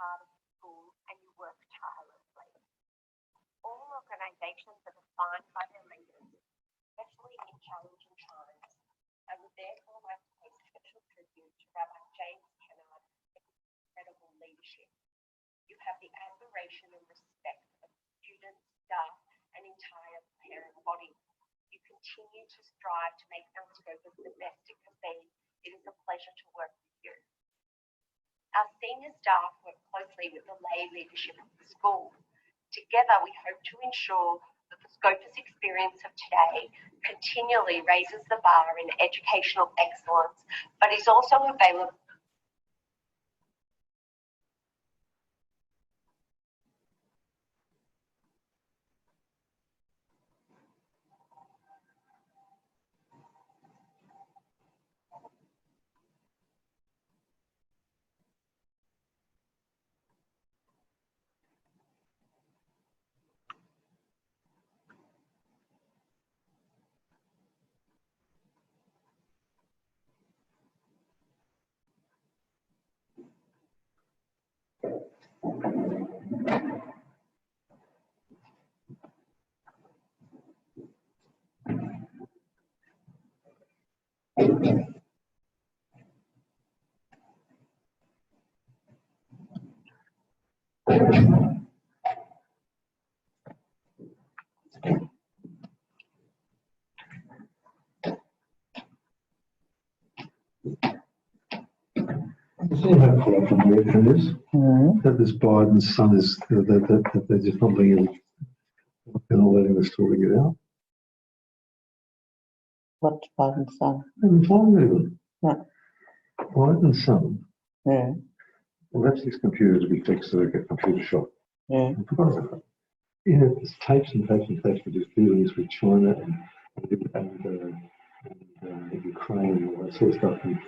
part of the school and you work tirelessly. All organisations are defined by their leaders, especially in challenging times. I would therefore like to pay special tribute to Rabbi James Kennard for his incredible leadership. You have the admiration and respect of students, staff, and entire parent body. You continue to strive to make Unscopus the best it can be. It is a pleasure to work with you. Our senior staff work closely with the lay leadership of the school. Together, we hope to ensure that the Scopus experience of today continually raises the bar in educational excellence, but is also available. You see how corrupt America is? That this Biden's son is, that they're just not letting it, they're not letting the story get out. What's Biden's son? And finally, even. Yeah. Biden's son, Yeah, well, that's his computer to be fixed so they get computer shop. yeah. I forgot about that. You know, there's tapes and tapes and tapes with his dealings with China and Ukraine and all that sort of stuff, and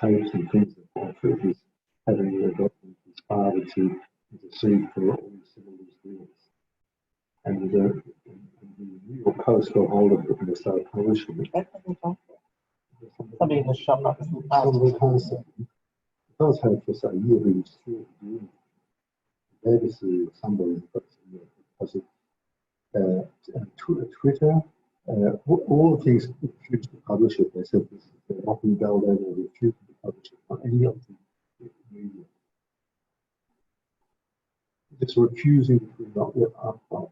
tapes and things that he's having adopted his father to intercede for all these deals. And the New York Post got hold of it and they started publishing it. Somebody in the shop up in the Somebody has it does have for say a year, but it's still doing it. BBC or somebody because Twitter, all the things refused to publish it. They said this, they're not being validated or refused to publish it on any of the media. Just refusing to put it up on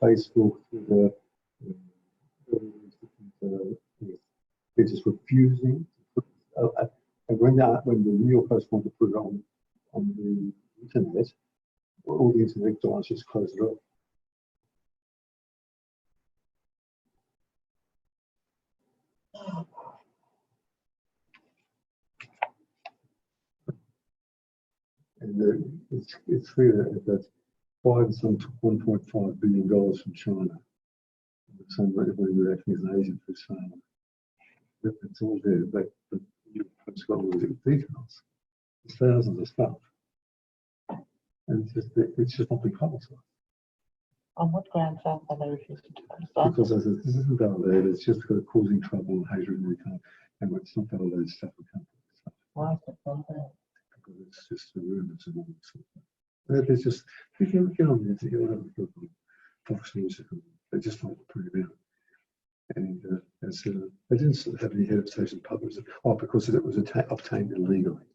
Facebook, Twitter, they're just refusing to put it. And when the New York Post wanted to put it on the internet, all the internet guys just closed it off. And it's clear that Biden took $1.5 billion from China. Somebody who actually is an agent for his family. It's all there. But New York Post got all the details. There's thousands of stuff. And it's just not been published. On what grounds are they refusing to publish that? Because I said, this isn't validated, it's just causing trouble and hatred and we can't, and it's not validated stuff, we can't publish stuff. Why is it validated? Because it's just the rumors and all this sort of thing. There's just, you can get on the internet, you'll have a look on Fox News, they just not putting it out. And they didn't have any head of station published, because it was obtained illegally.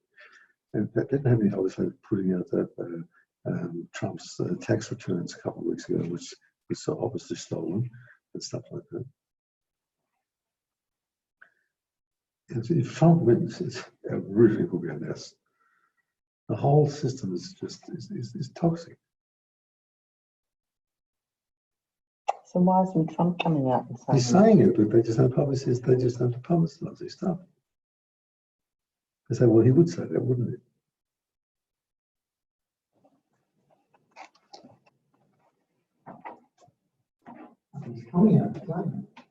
And that didn't have any obviously putting out that Trump's tax returns a couple of weeks ago, which was obviously stolen and stuff like that. And if Trump wins, everything will be a mess. The whole system is just is toxic. So why isn't Trump coming out and saying He's saying it, but they just don't publicize. They just don't publicize his stuff. They say, well, he would say that, wouldn't he? He's coming out saying it.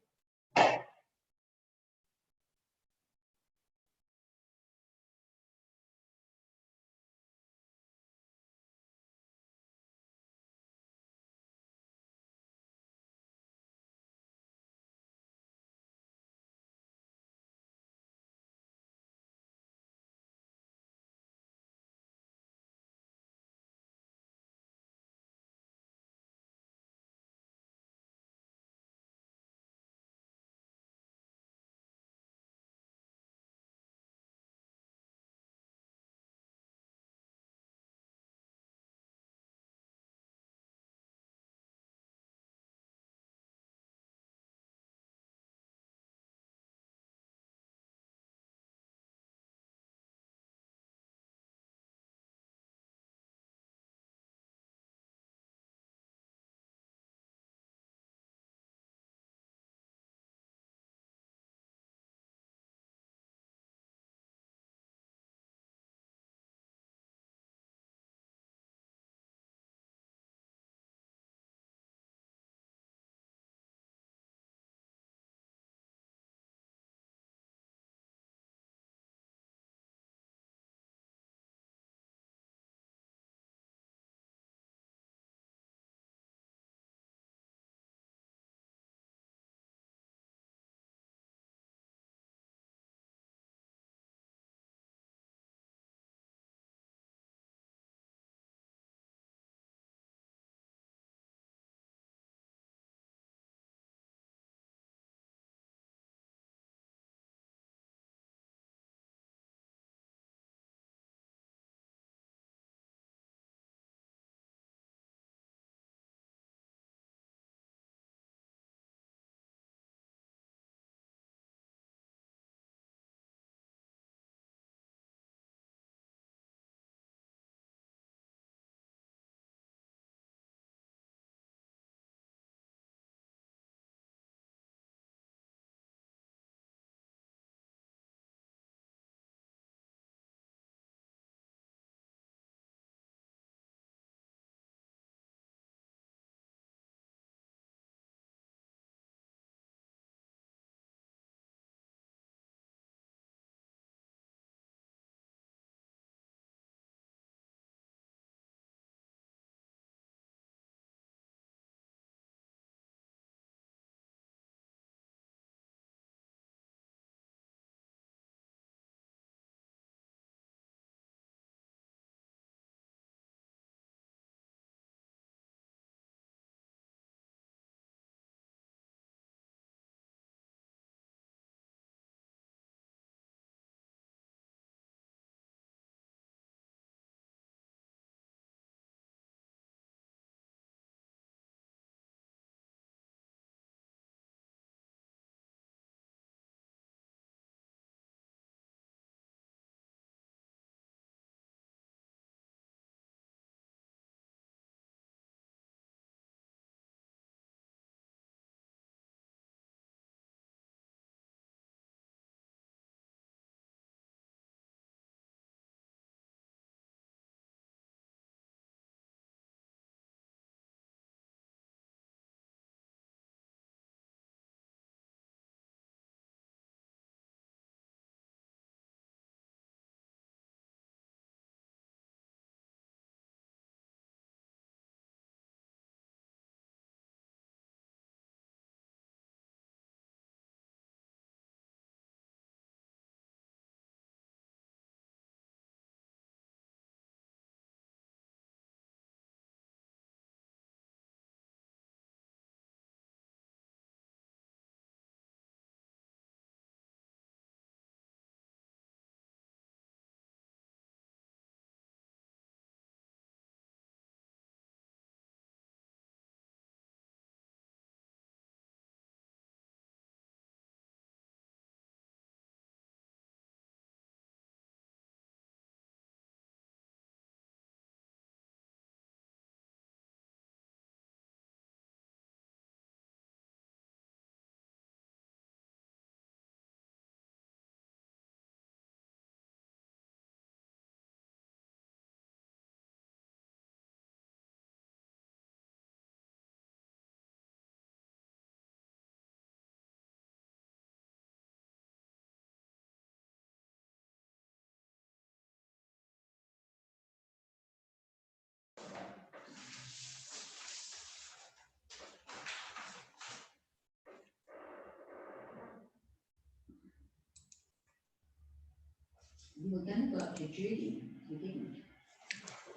You were going to go up to Judy, you didn't.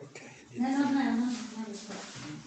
Okay. No, another question.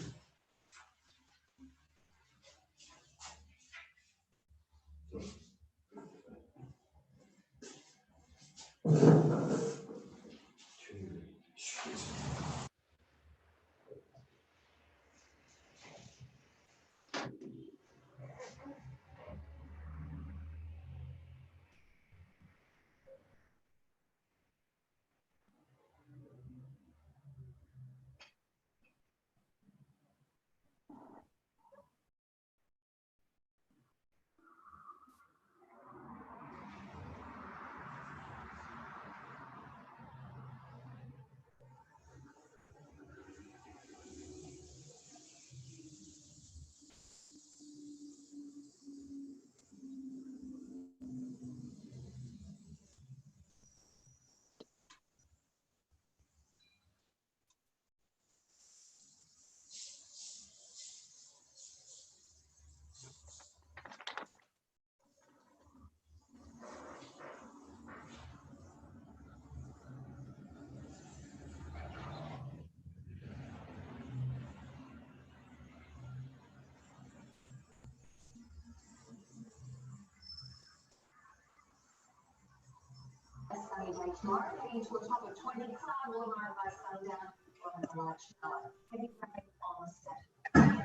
Sunny day tomorrow, heading to a top of 20 cloud overnight by sundown, on a large shower. Heavy rain on Saturday.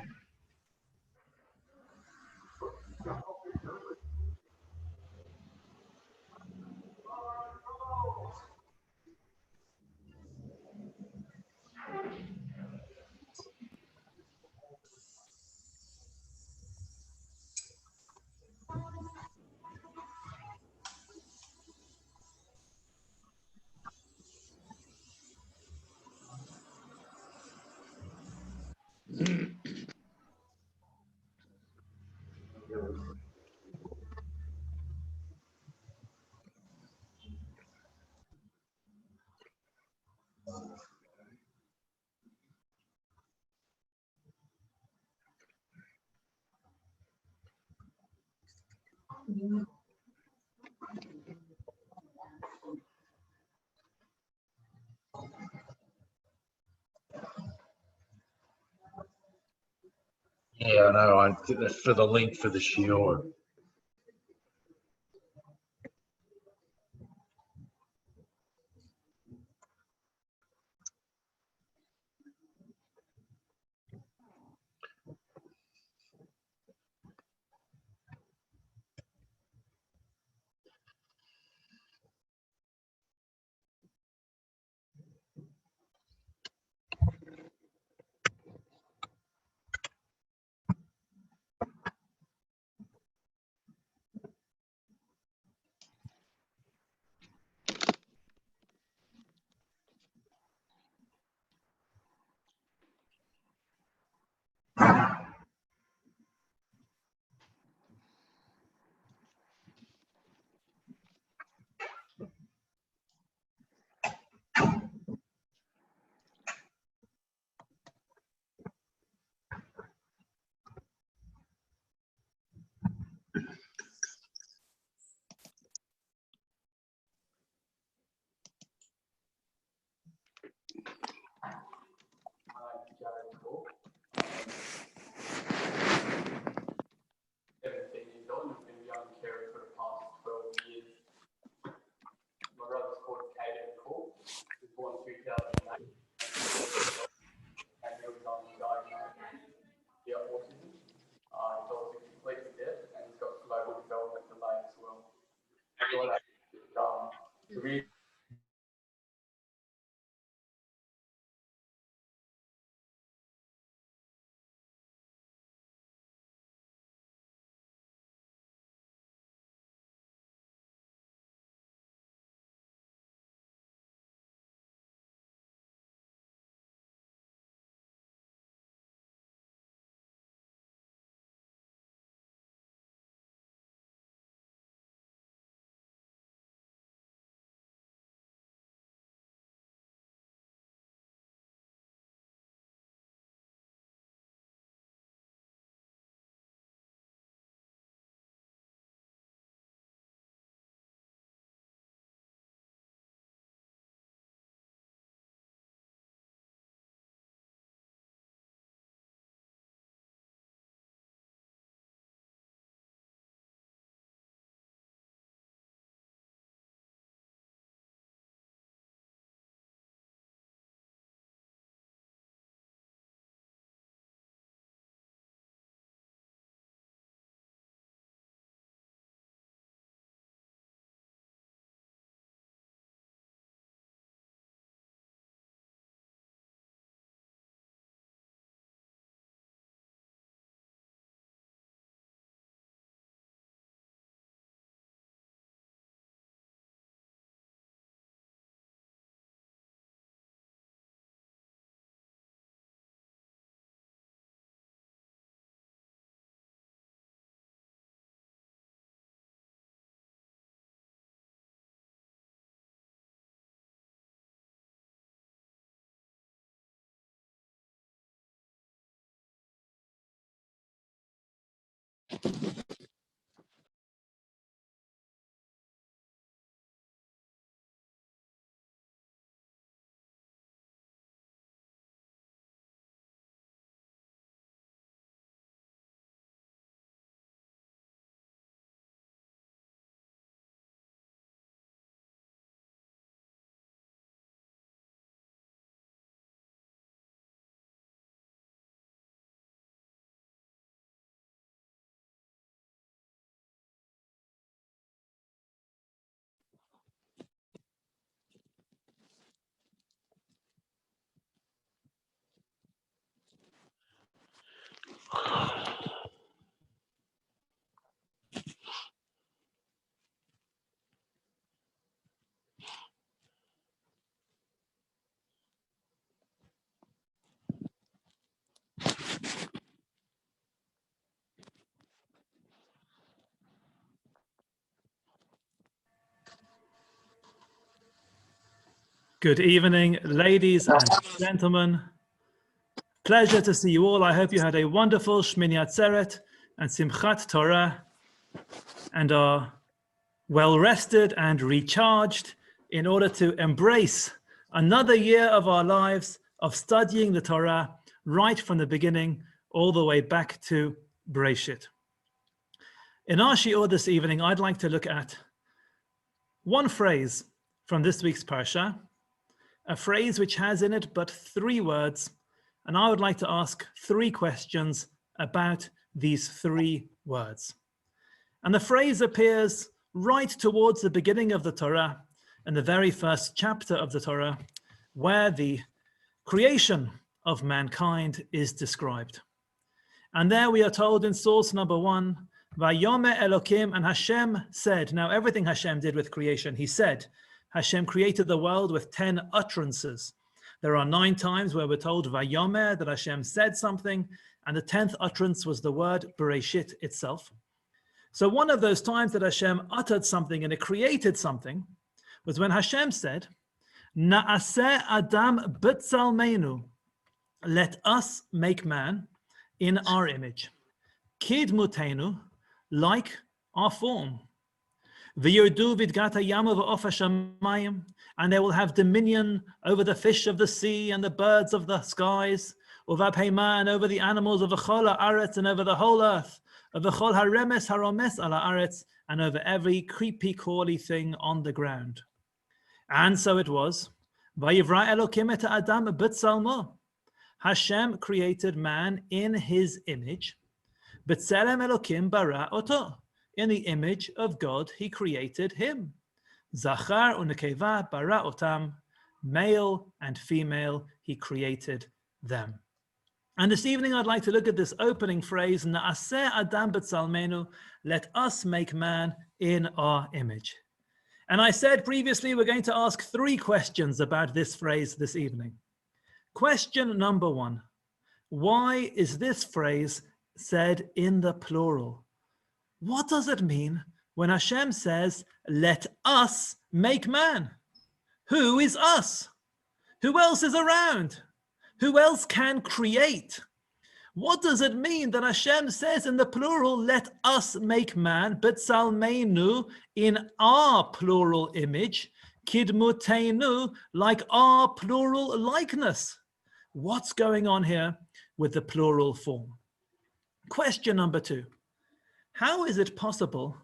Yeah, I know. That's for the link for the shield. Good evening, ladies and gentlemen. Pleasure to see you all. I hope you had a wonderful Shmini Atzeret and Simchat Torah and are well rested and recharged in order to embrace another year of our lives of studying the Torah right from the beginning all the way back to Bereshit. In our shiur this evening, I'd like to look at one phrase from this week's parsha, a phrase which has in it but 3 words, and I would like to ask 3 questions about these 3 words. And the phrase appears right towards the beginning of the Torah, in the very first chapter of the Torah, where the creation of mankind is described. And there we are told in source number 1, Vayome Elokim, and Hashem said. Now everything Hashem did with creation, he said. Hashem created the world with 10 utterances. There are 9 times where we're told Vayomer, that Hashem said something, and the 10th utterance was the word Bereshit itself. So one of those times that Hashem uttered something and it created something was when Hashem said, Na'aseh Adam b'tzalmeinu, let us make man in our image. Kidmutenu, like our form. V'yirdu v'dgata yama v'of hashamayim, and they will have dominion over the fish of the sea and the birds of the skies, uv'apheima, and over the animals of v'chol ha'aretz, and over the whole earth, of v'chol haremes haromes ala ha'aretz, and over every creepy, crawly thing on the ground. And so it was. Vayivra Elokim et Adam b'tzalmo. Hashem created man in his image. B'tzelem Elokim bara oto. In the image of God, he created him. Zachar u'nekeva bara otam. Male and female, he created them. And this evening, I'd like to look at this opening phrase, Na'aseh Adam b'tzalmenu, let us make man in our image. And I said previously, we're going to ask 3 questions about this phrase this evening. Question number 1, why is this phrase said in the plural? What does it mean when Hashem says, let us make man? Who is us? Who else is around? Who else can create? What does it mean that Hashem says in the plural, let us make man, b'tzalmeinu, in our plural image, kidmutenu, like our plural likeness? What's going on here with the plural form? Question number 2. How is it possible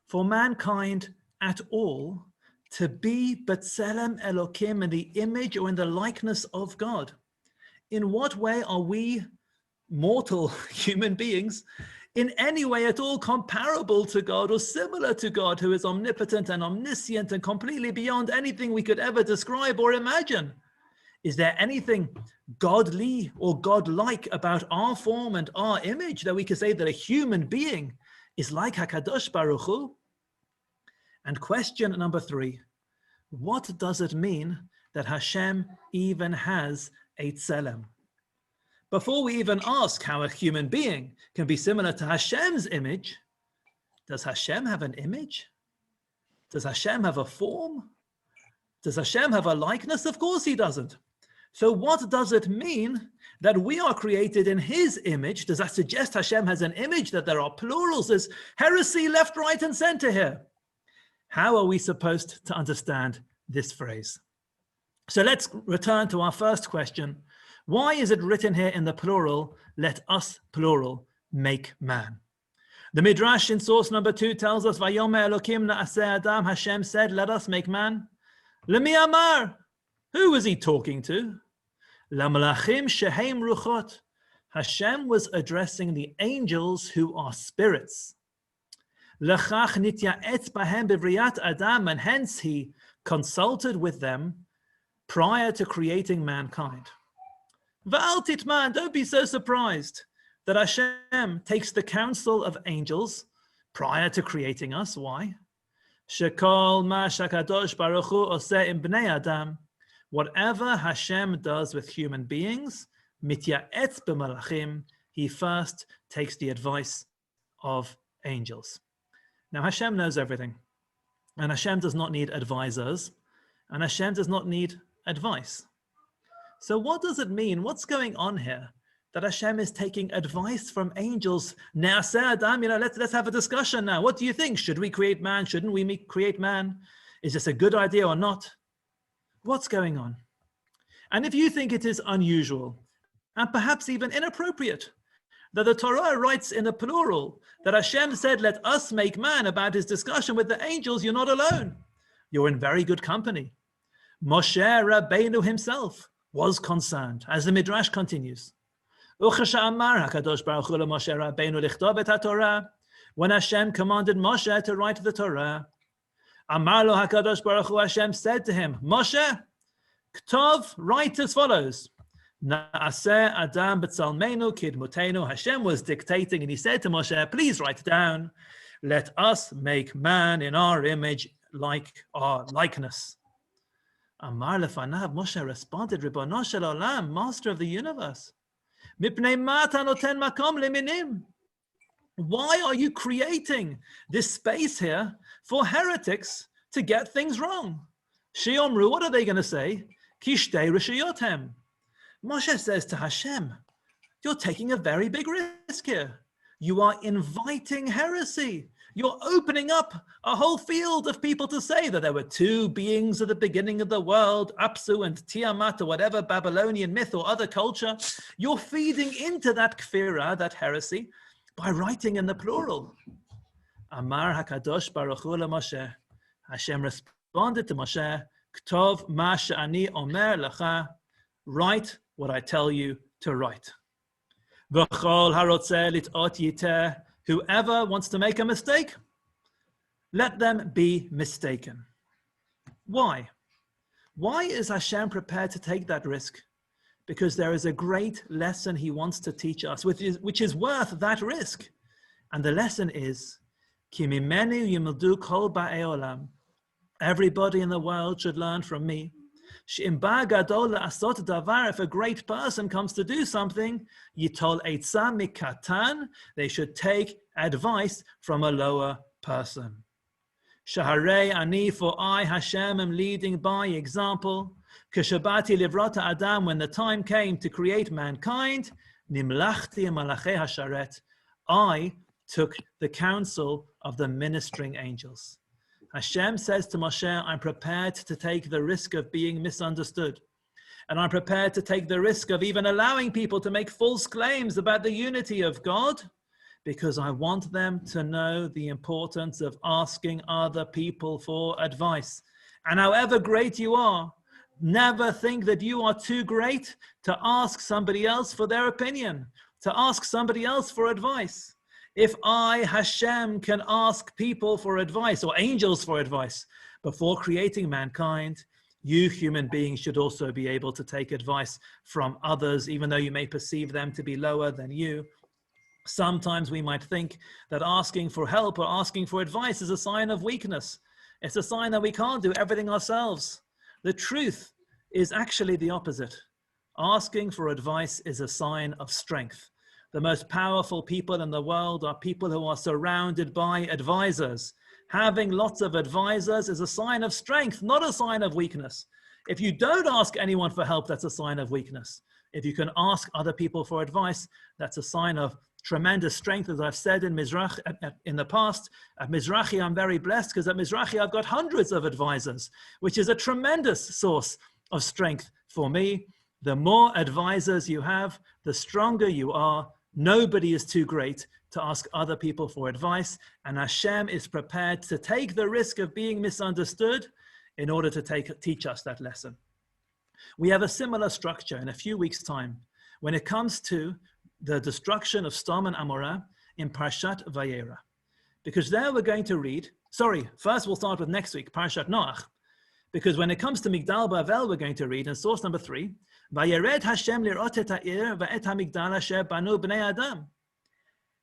for mankind at all to be B'Tselem Elokim, in the image or in the likeness of God? In what way are we mortal human beings in any way at all comparable to God or similar to God, who is omnipotent and omniscient and completely beyond anything we could ever describe or imagine? Is there anything godly or godlike about our form and our image that we could say that a human being is like HaKadosh Baruch Hu? And question number 3, what does it mean that Hashem even has a tzelem? Before we even ask how a human being can be similar to Hashem's image, does Hashem have an image? Does Hashem have a form? Does Hashem have a likeness? Of course he doesn't. So what does it mean that we are created in his image. Does that suggest Hashem has an image, that there are plurals? There's heresy left, right, and center here. How are we supposed to understand this phrase? So let's return to our first question. Why is it written here in the plural, let us, plural, make man? The Midrash in source number 2 tells us, Vayomer Elokim na'aseh Adam, Hashem said, let us make man. Lemi amar, who was he talking to? Lamalachim shehem ruchot. Hashem was addressing the angels who are spirits. Lechach nitya'etz bahem bevriyat Adam, and hence he consulted with them prior to creating mankind. Va'al titman, don't be so surprised that Hashem takes the counsel of angels prior to creating us. Why? Shekol ma shakadosh baruch hu oseh im bnei Adam. Whatever Hashem does with human beings, mitya'etz b'malachim, he first takes the advice of angels. Now Hashem knows everything, and Hashem does not need advisors, and Hashem does not need advice. So what does it mean? What's going on here? That Hashem is taking advice from angels. Ne'aseh Adam, let's have a discussion now. What do you think? Should we create man? Shouldn't we create man? Is this a good idea or not? What's going on? And if you think it is unusual and perhaps even inappropriate that the Torah writes in the plural that Hashem said, let us make man, about his discussion with the angels, you're not alone. You're in very good company. Moshe Rabbeinu himself was concerned, as the Midrash continues. When Hashem commanded Moshe to write the Torah, Amar lo HaKadosh Baruch Hu, Hashem said to him, Moshe, Ktov, write as follows. Na'aseh Adam b'tzalmenu kidmutenu. Hashem was dictating and he said to Moshe, please write down, let us make man in our image like our likeness. Amar lefanav, Moshe responded, Ribono shel olam, master of the universe. Mipnei ma ta noten makom leminim. Why are you creating this space here for heretics to get things wrong? Shiomru, what are they going to say? Kishtei rishayotem. Moshe says to Hashem, you're taking a very big risk here. You are inviting heresy. You're opening up a whole field of people to say that there were two beings at the beginning of the world, Apsu and Tiamat, or whatever Babylonian myth or other culture. You're feeding into that kfirah, that heresy, by writing in the plural. Amar HaKadosh Baruch Hu Moshe. Hashem responded to Moshe, Ktov ma she'ani omer lecha. Write what I tell you to write. V'chol harotzeh lit'ot yiteh. Whoever wants to make a mistake, let them be mistaken. Why? Why is Hashem prepared to take that risk? Because there is a great lesson he wants to teach us, which is worth that risk. And the lesson is, Ki mimeni yimildu kol ba'ei olam. Everybody in the world should learn from me. She'im ba gadol la'asot davar, if a great person comes to do something, yitol eitzah mikatan, they should take advice from a lower person. Shaharei ani, for I, Hashem, am leading by example. Keshabati livrata Adam, when the time came to create mankind, nimlachti malachei hasharet, I took the counsel of the ministering angels. Hashem says to Moshe, I'm prepared to take the risk of being misunderstood. And I'm prepared to take the risk of even allowing people to make false claims about the unity of God, because I want them to know the importance of asking other people for advice. And however great you are, never think that you are too great to ask somebody else for their opinion, to ask somebody else for advice. If I, Hashem, can ask people for advice or angels for advice before creating mankind, you human beings should also be able to take advice from others, even though you may perceive them to be lower than you. Sometimes we might think that asking for help or asking for advice is a sign of weakness. It's a sign that we can't do everything ourselves. The truth is actually the opposite. Asking for advice is a sign of strength. The most powerful people in the world are people who are surrounded by advisors. Having lots of advisors is a sign of strength, not a sign of weakness. If you don't ask anyone for help, that's a sign of weakness. If you can ask other people for advice, that's a sign of tremendous strength. As I've said in Mizrach in the past, at Mizrahi I'm very blessed because at Mizrahi I've got hundreds of advisors, which is a tremendous source of strength for me. The more advisors you have, the stronger you are. Nobody is too great to ask other people for advice, and Hashem is prepared to take the risk of being misunderstood in order to teach us that lesson. We have a similar structure in a few weeks' time when it comes to the destruction of Sodom and Amorah in Parshat Vayera. Because there we're going to read, first we'll start with next week, Parshat Noach. Because when it comes to Migdal Bavel, we're going to read in source number 3, Vayered Hashem lirot et ha'ir va'et ha'migdal asher banu bnei Adam.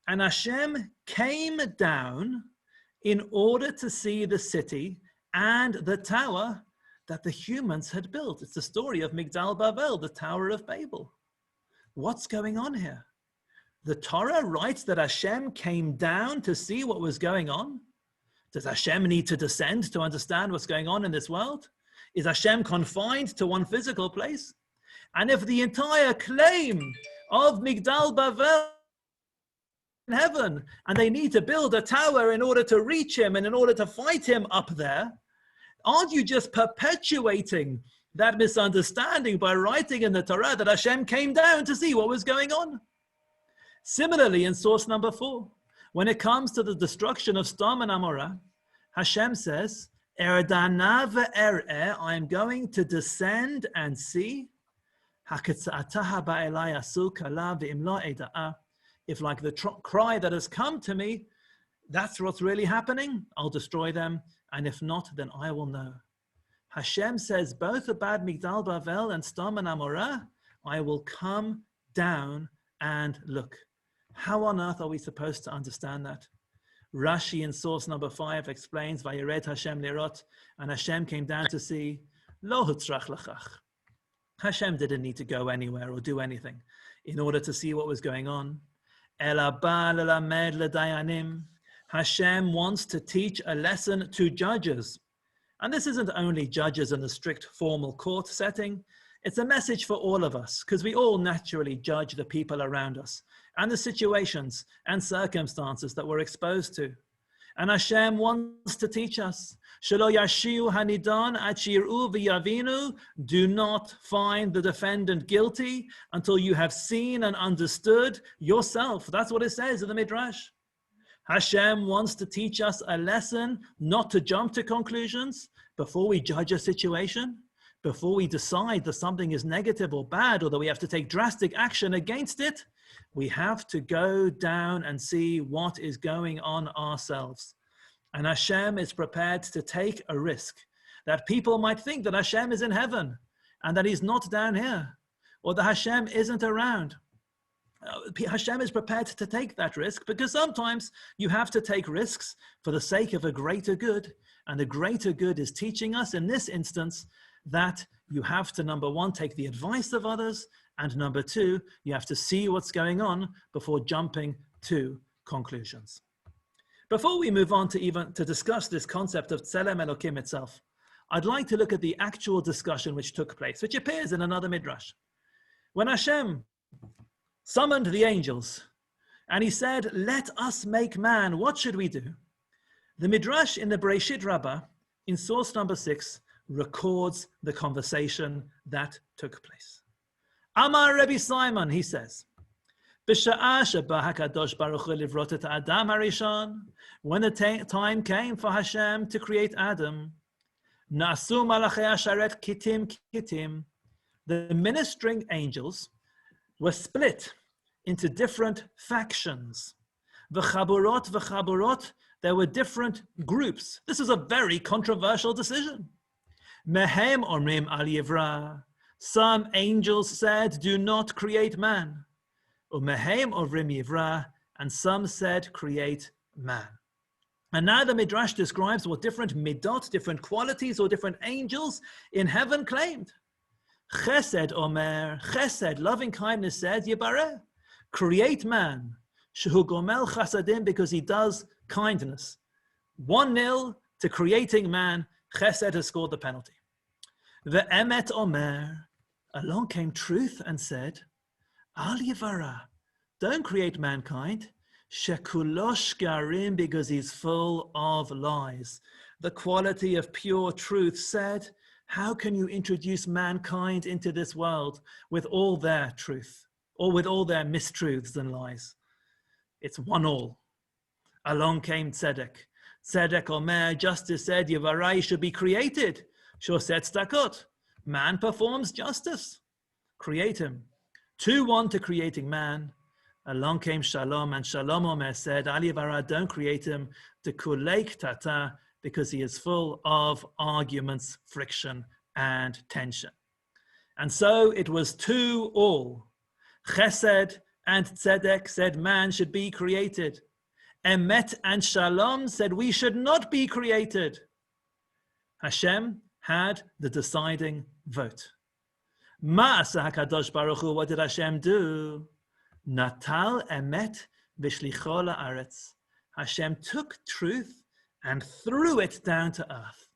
And Hashem came down in order to see the city and the tower that the humans had built. It's the story of Migdal Bavel, the Tower of Babel. What's going on here? The Torah writes that Hashem came down to see what was going on. Does Hashem need to descend to understand what's going on in this world? Is Hashem confined to one physical place? And if the entire claim of Migdal Bavel in heaven, and they need to build a tower in order to reach him and in order to fight him up there, aren't you just perpetuating that misunderstanding by writing in the Torah that Hashem came down to see what was going on? Similarly, in source number 4, when it comes to the destruction of Sodom and Amorah, Hashem says, Erdana ve'er'eh, I am going to descend and see. If like the cry that has come to me, that's what's really happening, I'll destroy them. And if not, then I will know. Hashem says both about Migdal Bavel and Sodom and Amorah, I will come down and look. How on earth are we supposed to understand that? Rashi in source number 5 explains, Vayered Hashem lirot, and Hashem came down to see, Lo hutzrach lachach. Hashem didn't need to go anywhere or do anything in order to see what was going on. Ela ba lelamed ledayanim. Hashem wants to teach a lesson to judges. And this isn't only judges in a strict formal court setting. It's a message for all of us, because we all naturally judge the people around us and the situations and circumstances that we're exposed to. And Hashem wants to teach us. Shelo yashiu hanidan ad shir'u v'yavinu. Do not find the defendant guilty until you have seen and understood yourself. That's what it says in the Midrash. Hashem wants to teach us a lesson not to jump to conclusions before we judge a situation, before we decide that something is negative or bad or that we have to take drastic action against it. We have to go down and see what is going on ourselves. And Hashem is prepared to take a risk that people might think that Hashem is in heaven and that he's not down here, or that Hashem isn't around. Hashem is prepared to take that risk because sometimes you have to take risks for the sake of a greater good. And the greater good is teaching us in this instance that you have to, number 1, take the advice of others, and number 2, you have to see what's going on before jumping to conclusions. Before we move on to discuss this concept of Tselem Elokim itself, I'd like to look at the actual discussion which took place, which appears in another midrash. When Hashem summoned the angels and he said, let us make man, what should we do? The midrash in the Bereshit Rabbah, in source number 6, records the conversation that took place. Amar Rabbi Simon, he says, when the time came for Hashem to create Adam, the ministering angels were split into different factions. V'chaburot, there were different groups. This is a very controversial decision. Mehem omrim al yivra. Some angels said, do not create man. Umehem omrim yivra. And some said, create man. And now the Midrash describes what different midot, different qualities or different angels in heaven claimed. Chesed omer, chesed, loving kindness said, yibareh, create man. Shehu gomel chasadim, because he does kindness. 1-0 to creating man. Chesed has scored the penalty. The emet omer, along came truth and said, Al Yivara, don't create mankind. Shekulosh garim, because he's full of lies. The quality of pure truth said, how can you introduce mankind into this world with all their truth or with all their mistruths and lies? It's one all. Along came Tzedek. Tzedek Omer, justice said, Yevarai should be created. Shoset stakot. Man performs justice. Create him. 2-1 to creating man. Along came Shalom, and Shalom Omer said, Ali Yivara, don't create him. De kuleik tata, because he is full of arguments, friction, and tension. And so it was 2-all. Chesed and Tzedek said man should be created. Emet and Shalom said we should not be created. Hashem had the deciding vote. Ma'asa HaKadosh Baruch Hu, what did Hashem do? Natal emet v'shlicho la'aretz. Hashem took truth and threw it down to earth.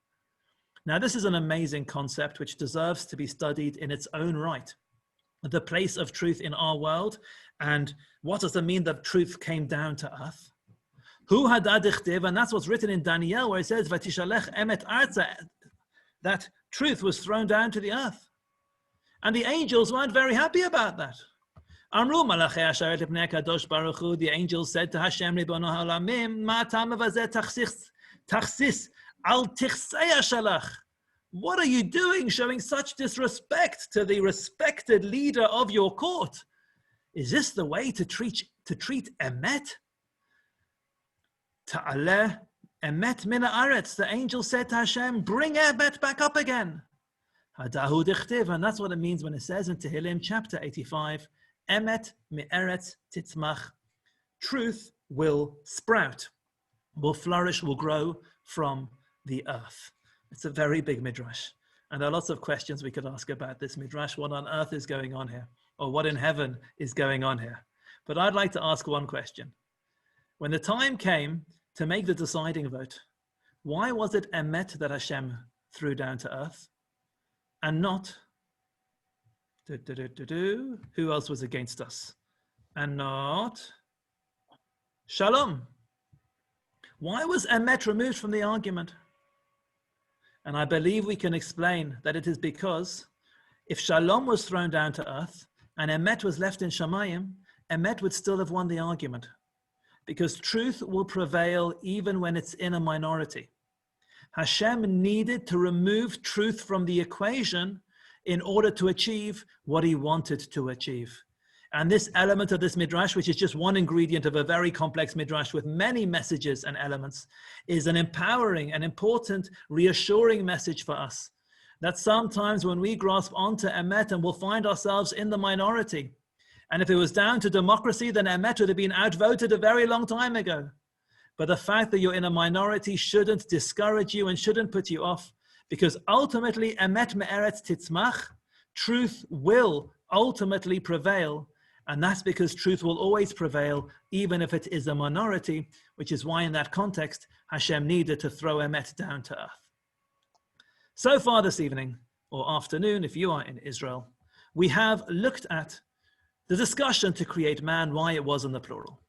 Now, this is an amazing concept which deserves to be studied in its own right. The place of truth in our world, and what does it mean that truth came down to earth? Hu hadad ichtiv, and that's what's written in Daniel, where it says, Vatishalech emet arza, that truth was thrown down to the earth. And the angels weren't very happy about that. Amru malachei asharet lifnei kadosh baruch hu, the angels said to Hashem, Ribono haolamim, ma tam vazeh tachsis al tichsei shalach. What are you doing, showing such disrespect to the respected leader of your court? Is this the way to treat emet? Ta'aleh emet min haaretz. The angel said to Hashem, bring emet back up again. Hadahu dichtiv, and that's what it means when it says in Tehillim chapter 85, emet me'eretz titzmach. Truth will sprout, will flourish, will grow from the earth. It's a very big midrash. And there are lots of questions we could ask about this midrash. What on earth is going on here? Or what in heaven is going on here? But I'd like to ask one question. When the time came to make the deciding vote, why was it emet that Hashem threw down to earth? And not, who else was against us? And not Shalom. Why was emet removed from the argument? And I believe we can explain that it is because if Shalom was thrown down to earth and emet was left in Shamayim, emet would still have won the argument, because truth will prevail even when it's in a minority. Hashem needed to remove truth from the equation in order to achieve what he wanted to achieve. And this element of this midrash, which is just one ingredient of a very complex midrash with many messages and elements, is an empowering and important, reassuring message for us. That sometimes when we grasp onto emet and we'll find ourselves in the minority, and if it was down to democracy, then emet would have been outvoted a very long time ago. But the fact that you're in a minority shouldn't discourage you and shouldn't put you off, because ultimately, emet me'eretz titzmach, truth will ultimately prevail. And that's because truth will always prevail, even if it is a minority, which is why in that context, Hashem needed to throw emet down to earth. So far this evening, or afternoon, if you are in Israel, we have looked at the discussion to create man, why it was in the plural.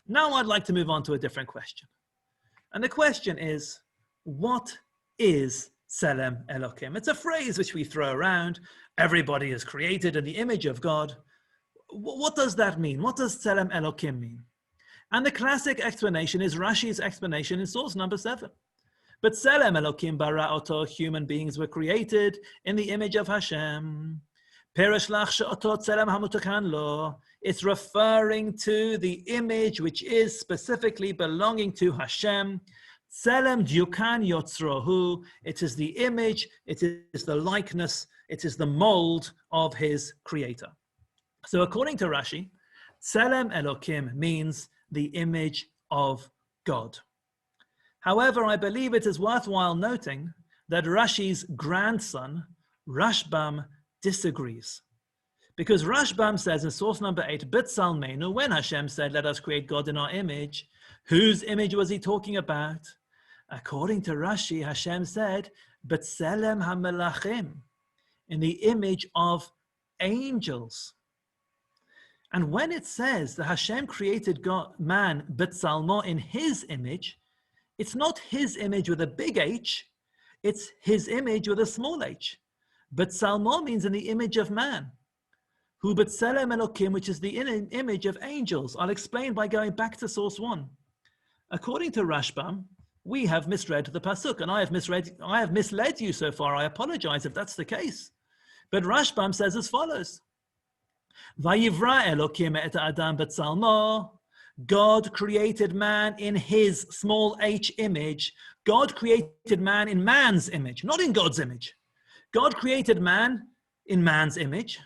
Now I'd like to move on to a different question. And the question is, what is Tselem Elokim? It's a phrase which we throw around. Everybody is created in the image of God. What does that mean? What does Tselem Elokim mean? And the classic explanation is Rashi's explanation in source number 7. But Tselem Elokim bara oto, human beings were created in the image of Hashem. Perish lach she'oto tselem hamutukan lo. It's referring to the image which is specifically belonging to Hashem. Tselem diukan yotzrohu. It is the image, it is the likeness, it is the mold of his creator. So according to Rashi, Tselem Elokim means the image of God. However, I believe it is worthwhile noting that Rashi's grandson, Rashbam, disagrees. Because Rashbam says in source number 8, B'Tzalmenu, when Hashem said, let us create God in our image, whose image was he talking about? According to Rashi, Hashem said, B'Tselem HaMelachim, in the image of angels. And when it says that Hashem created God, man, B'Tzalmo, in his image, it's not his image with a big H, it's his image with a small h. B'Tzalmo means in the image of man. Hu B'Tselem Elokim, which is the image of angels. I'll explain by going back to source 1. According to Rashbam, we have misread the pasuk, and I have misled you so far. I apologize if that's the case. But Rashbam says as follows: Vayivra Elokim et Adam B'Tzalmo. God created man in his small h image. God created man in man's image, not in God's image. God created man in man's image.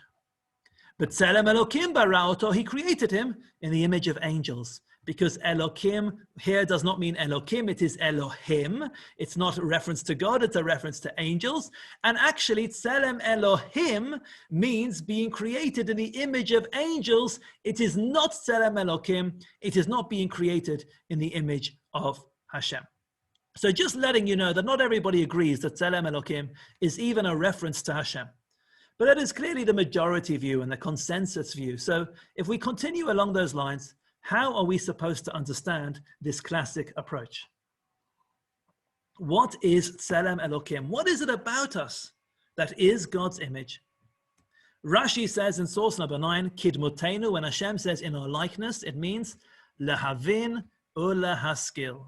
B'Tselem Elokim bara, he created him in the image of angels. Because Elokim here does not mean Elokim, it is Elohim. It's not a reference to God, it's a reference to angels. And actually, Tselem Elohim means being created in the image of angels. It is not Tselem Elokim, it is not being created in the image of Hashem. So just letting you know that not everybody agrees that Tselem Elokim is even a reference to Hashem. But that is clearly the majority view and the consensus view. So if we continue along those lines, how are we supposed to understand this classic approach? What is Tselem Elokim? What is it about us that is God's image? Rashi says in source number 9, Kidmotenu, when Hashem says in our likeness, it means Lahavin Ulahaskil.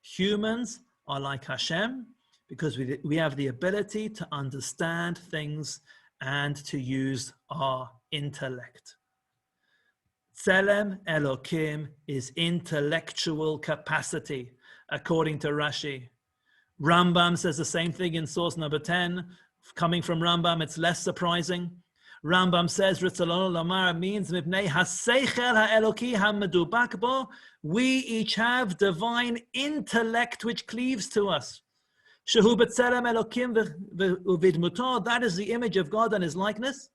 Humans are like Hashem because we have the ability to understand things and to use our intellect. Tselem Elokim is intellectual capacity, according to Rashi. Rambam says the same thing in source number 10. Coming from Rambam, it's less surprising. Rambam says, Ritzalon Lamar means, Mibnei HaSeichel HaEloki HaMedubak Bo, we each have divine intellect which cleaves to us. Shehu B'Tselem Elokim Uvidmuto, that is the image of God and his likeness.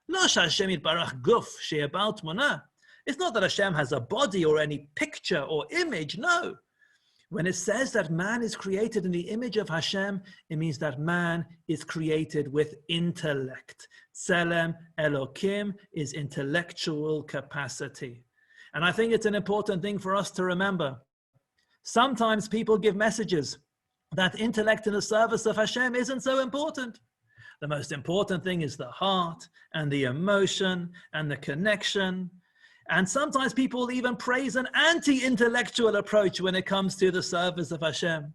Lo Hashem Yitbarach Guf She'ebal Tmona. It's not that Hashem has a body or any picture or image, no. When it says that man is created in the image of Hashem, it means that man is created with intellect. Tselem Elokim is intellectual capacity. And I think it's an important thing for us to remember. Sometimes people give messages that intellect in the service of Hashem isn't so important. The most important thing is the heart and the emotion and the connection. And sometimes people even praise an anti-intellectual approach when it comes to the service of Hashem.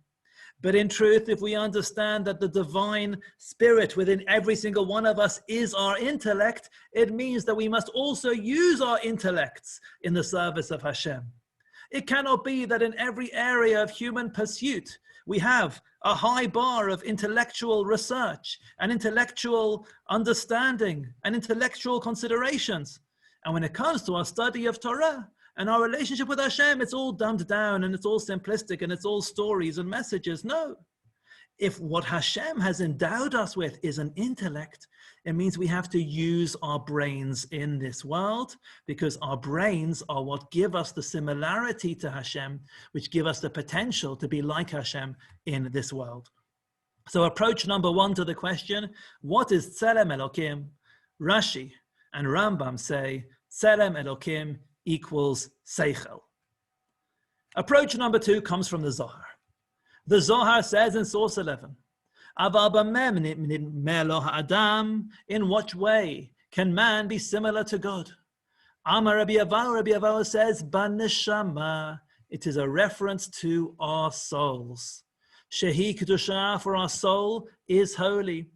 But in truth, if we understand that the divine spirit within every single one of us is our intellect, it means that we must also use our intellects in the service of Hashem. It cannot be that in every area of human pursuit, we have a high bar of intellectual research and intellectual understanding and intellectual considerations. And when it comes to our study of Torah and our relationship with Hashem, it's all dumbed down and it's all simplistic and it's all stories and messages. No. If what Hashem has endowed us with is an intellect, it means we have to use our brains in this world, because our brains are what give us the similarity to Hashem, which give us the potential to be like Hashem in this world. So approach number 1 to the question, what is Tselem Elokim? Rashi and Rambam say, Tselem Elokim equals Seichel. Approach number 2 comes from the Zohar. The Zohar says in source 11, in what way can man be similar to God? Amar Rabbi Avahu says, Baneshama, it is a reference to our souls. Shehi Kedusha, for our soul is holy.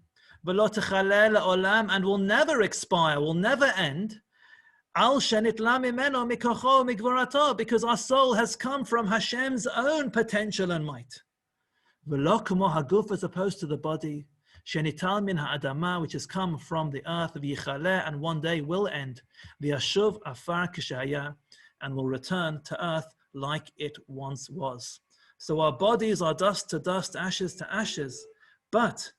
V'lo techalel olam, and will never expire, will never end. Al shenitla mimeno mikocho migvorato, because our soul has come from Hashem's own potential and might. V'lo kamo haguf, as opposed to the body. Shenital min ha'adama, which has come from the earth of Yichale, and one day will end. V'yashuv afar k'shaya, and will return to earth like it once was. So our bodies are dust to dust, ashes to ashes, but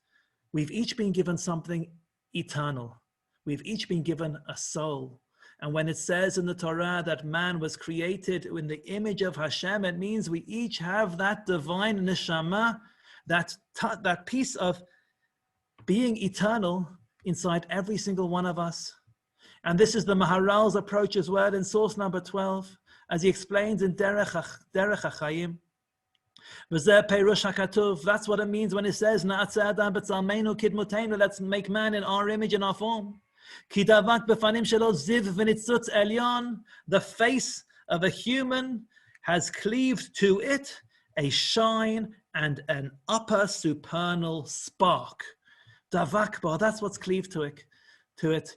we've each been given something eternal. We've each been given a soul. And when it says in the Torah that man was created in the image of Hashem, it means we each have that divine neshama, that piece of being eternal inside every single one of us. And this is the Maharal's approach as well in source number 12, as he explains in Derech HaChaim. That's what it means when it says, let's make man in our image and our form. The face of a human has cleaved to it a shine and an upper supernal spark. Davakbar, that's what's cleaved to it. Tselem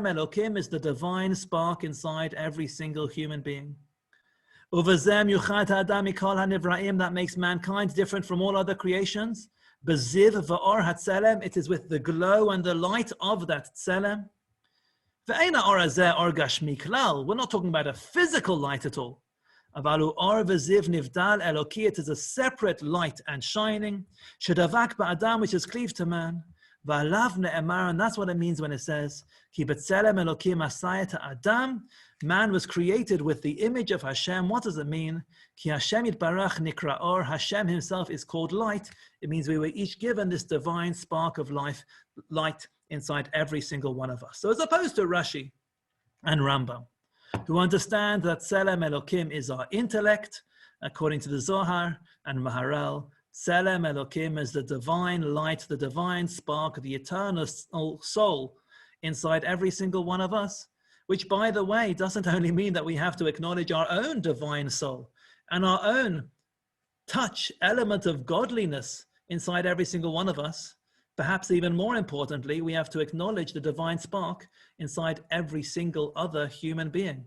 Elokim is the divine spark inside every single human being. That makes mankind different from all other creations. It is with the glow and the light of that tselem. We're not talking about a physical light at all. It is a separate light and shining, which is cleaved to man. And that's what it means when it says, man was created with the image of Hashem. What does it mean? Hashem himself is called light. It means we were each given this divine spark of life, light inside every single one of us. So as opposed to Rashi and Rambam, who understand that Tselem Elokim is our intellect, according to the Zohar and Maharal, Tselem Elokim is the divine light, the divine spark, the eternal soul inside every single one of us, which, by the way, doesn't only mean that we have to acknowledge our own divine soul and our own touch element of godliness inside every single one of us. Perhaps even more importantly, we have to acknowledge the divine spark inside every single other human being,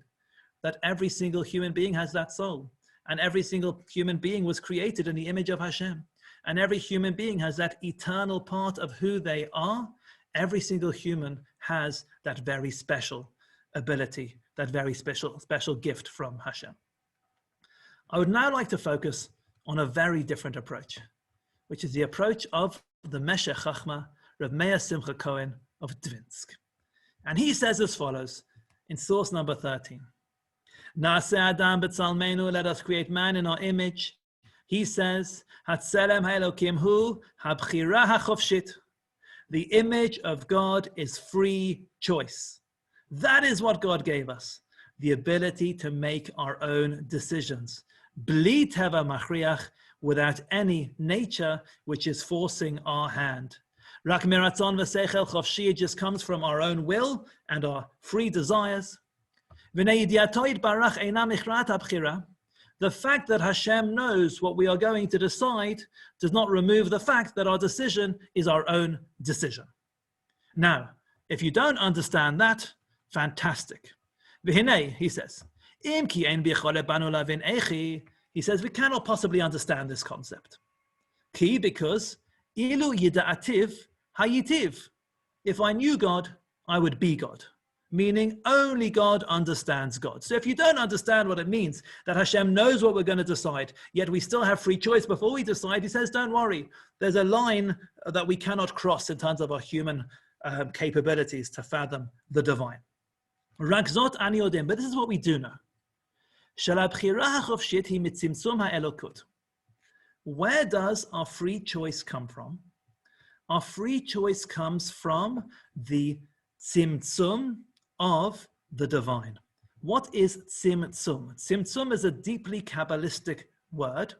that every single human being has that soul. And every single human being was created in the image of Hashem. And every human being has that eternal part of who they are. Every single human has that very special ability, that very special gift from Hashem. I would now like to focus on a very different approach, which is the approach of the Meshech Chachma, Rav Meir Simcha Cohen of Dvinsk. And he says as follows in source number 13. Na'aseh Adam b'tzalmenu, let us create man in our image. He says, Hatzelem ha'elokim hu habchira ha'chofshit. The image of God is free choice. That is what God gave us, the ability to make our own decisions. Bli teva machriach, without any nature which is forcing our hand. Rak miratzon v'seichel chofshi, it just comes from our own will and our free desires. The fact that Hashem knows what we are going to decide does not remove the fact that our decision is our own decision. Now, if you don't understand that, fantastic. He says, he says, we cannot possibly understand this concept. Because ilu yida'ativ hayitiv. If I knew God, I would be God. Meaning only God understands God. So if you don't understand what it means, that Hashem knows what we're going to decide, yet we still have free choice before we decide, he says, don't worry. There's a line that we cannot cross in terms of our human capabilities to fathom the divine. Rakzot ani yodim, but this is what we do know. Where does our free choice come from? Our free choice comes from the tzimtzum of the divine. What is tzimtzum? Tzimtzum is a deeply Kabbalistic word.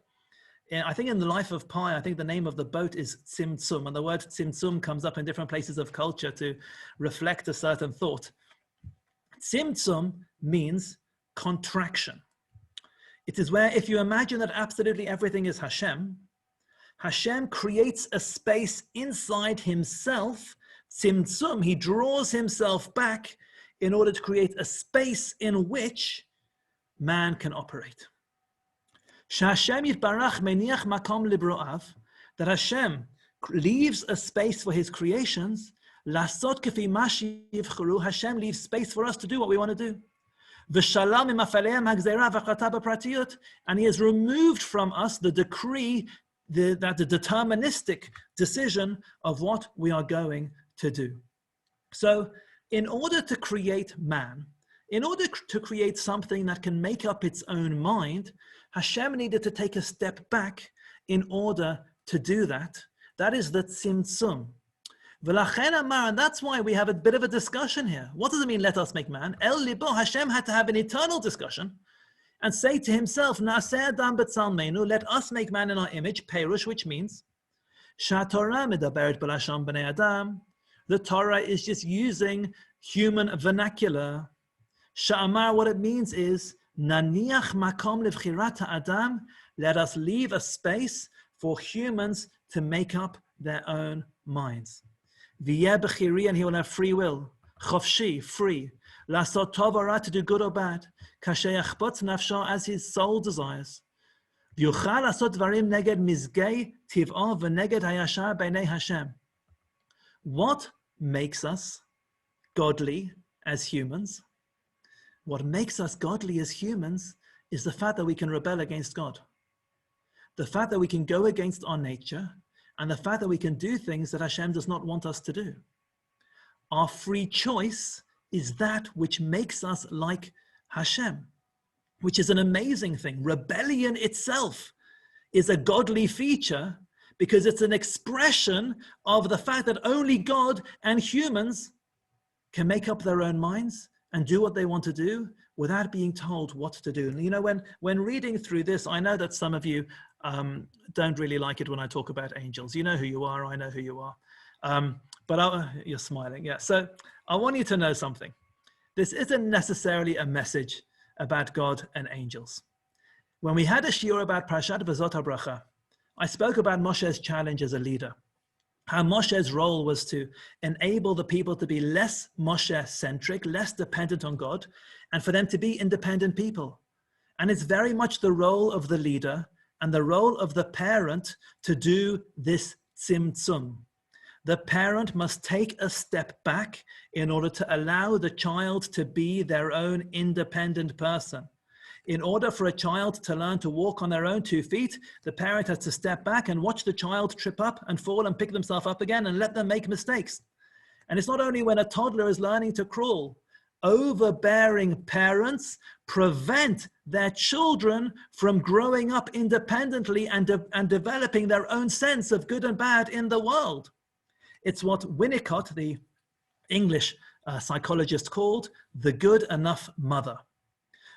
I think in the Life of Pi, I think the name of the boat is tzimtzum, and the word tzimtzum comes up in different places of culture to reflect a certain thought. Tzimtzum means contraction. It is where, if you imagine that absolutely everything is Hashem, Hashem creates a space inside himself. Tzimtzum, he draws himself back in order to create a space in which man can operate. That Hashem leaves a space for his creations. Hashem leaves space for us to do what we want to do. And he has removed from us the decree, the deterministic decision of what we are going to do. So in order to create man, in order to create something that can make up its own mind, Hashem needed to take a step back in order to do that. That is the tzimtzum. V'lachen amar, and that's why we have a bit of a discussion here. What does it mean, let us make man? El libo, Hashem had to have an eternal discussion and say to himself, Na'aseh adam b'tzalmenu, let us make man in our image, Perush, which means, Sha'torah medaberet b'lashon b'nei adam, the Torah is just using human vernacular. Sha'amar, what it means is, Naniach makom levchirat ha'adam, let us leave a space for humans to make up their own minds. V'yeh b'chiri, and he will have free will. Chofshi, free. La'asot tov or ra, to do good or bad. Kasher yachbot nafsho, as his soul desires. V'yuchal la'asot dvarim neged mizgei tiv'o v'neged hayashar b'nei Hashem. What makes us godly as humans? What makes us godly as humans is the fact that we can rebel against God. The fact that we can go against our nature, and the fact that we can do things that Hashem does not want us to do. Our free choice is that which makes us like Hashem, which is an amazing thing. Rebellion itself is a godly feature because it's an expression of the fact that only God and humans can make up their own minds and do what they want to do without being told what to do. And you know, when reading through this, I know that some of you don't really like it when I talk about angels. You know who you are, I know who you are. But you're smiling, yeah. So I want you to know something. This isn't necessarily a message about God and angels. When we had a shiur about Parashat V'zot HaBracha, I spoke about Moshe's challenge as a leader. How Moshe's role was to enable the people to be less Moshe-centric, less dependent on God, and for them to be independent people. And it's very much the role of the leader and the role of the parent to do this tzimtzum. The parent must take a step back in order to allow the child to be their own independent person. In order for a child to learn to walk on their own 2 feet, the parent has to step back and watch the child trip up and fall and pick themselves up again and let them make mistakes. And it's not only when a toddler is learning to crawl. Overbearing parents prevent their children from growing up independently and developing their own sense of good and bad in the world. It's what Winnicott, the English psychologist, called the good enough mother.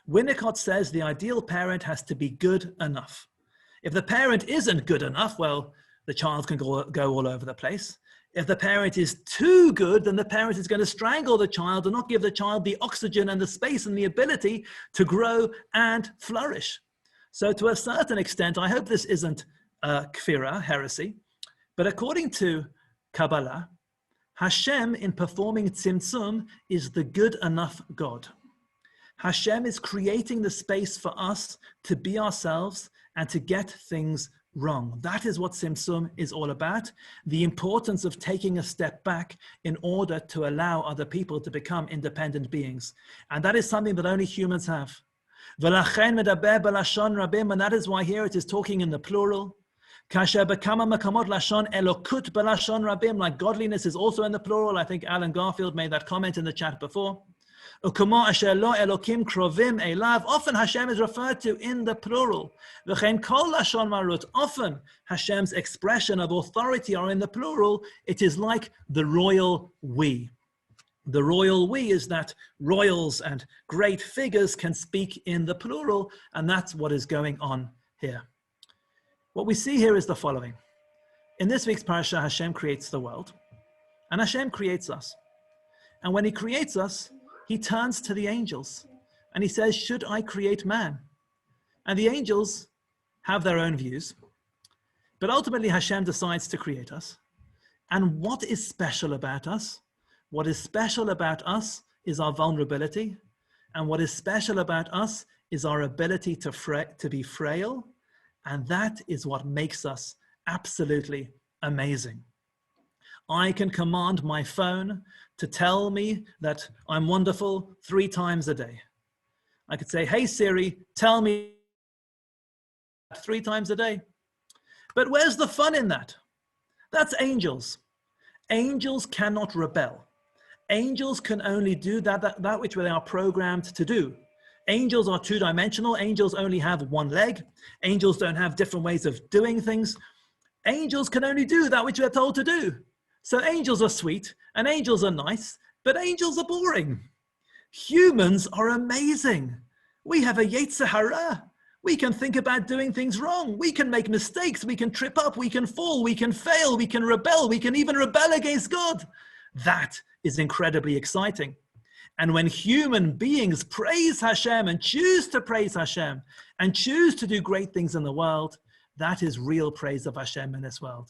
Winnicott says the ideal parent has to be good enough. If the parent isn't good enough, well, the child can go all over the place. If the parent is too good, then the parent is going to strangle the child and not give the child the oxygen and the space and the ability to grow and flourish. So to a certain extent, I hope this isn't kfira, heresy, but according to Kabbalah, Hashem in performing tzimtzum is the good enough God. Hashem is creating the space for us to be ourselves and to get things wrong. That is what tzimtzum is all about. The importance of taking a step back in order to allow other people to become independent beings. And that is something that only humans have. V'lachen medaber b'lashon rabim, and that is why here it is talking in the plural. Kasher bekama makamot lashon elokut b'lashon rabim, like godliness is also in the plural. I think Alan Garfield made that comment in the chat before. Often Hashem is referred to in the plural. Often Hashem's expression of authority are in the plural. It is like the royal we. The royal we is that royals and great figures can speak in the plural, and that's what is going on here. What we see here is the following. In this week's parasha, Hashem creates the world, and Hashem creates us. And when he creates us, he turns to the angels and he says, should I create man? And the angels have their own views, but ultimately Hashem decides to create us. And what is special about us? What is special about us is our vulnerability. And what is special about us is our ability to be frail. And that is what makes us absolutely amazing. I can command my phone to tell me that I'm wonderful 3 times a day. I could say, hey Siri, tell me 3 times a day. But where's the fun in that? That's angels. Angels cannot rebel. Angels can only do that which they are programmed to do. Angels are 2-dimensional. Angels only have 1 leg. Angels don't have different ways of doing things. Angels can only do that which they're told to do. So angels are sweet and angels are nice, but angels are boring. Humans are amazing. We have a Yetzer Hara. We can think about doing things wrong. We can make mistakes. We can trip up. We can fall. We can fail. We can rebel. We can even rebel against God. That is incredibly exciting. And when human beings praise Hashem and choose to praise Hashem and choose to do great things in the world, that is real praise of Hashem in this world.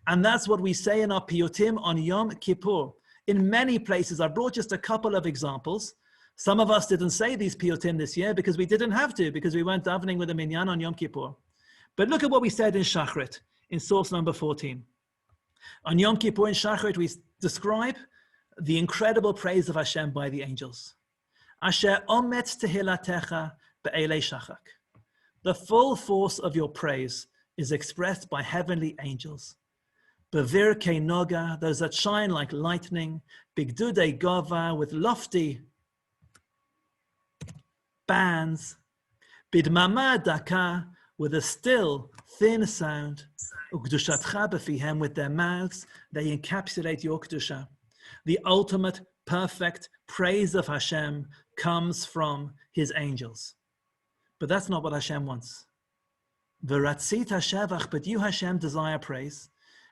And that's what we say in our piyutim on Yom Kippur. In many places, I brought just a couple of examples. Some of us didn't say these piyutim this year because we didn't have to, because we weren't davening with the minyan on Yom Kippur. But look at what we said in Shachrit, in source number 14. On Yom Kippur in Shachrit, we describe the incredible praise of Hashem by the angels. Asher omet tehilatecha be'elei shachak. The full force of your praise is expressed by heavenly angels. Bevir noga, those that shine like lightning. Bigdudei gova, with lofty bands. Bidmama daka, with a still, thin sound. Ugdushatcha befihem, with their mouths, they encapsulate your kedusha. The ultimate, perfect praise of Hashem comes from his angels. But that's not what Hashem wants. V'ratzit hashevach, but you, Hashem, desire praise.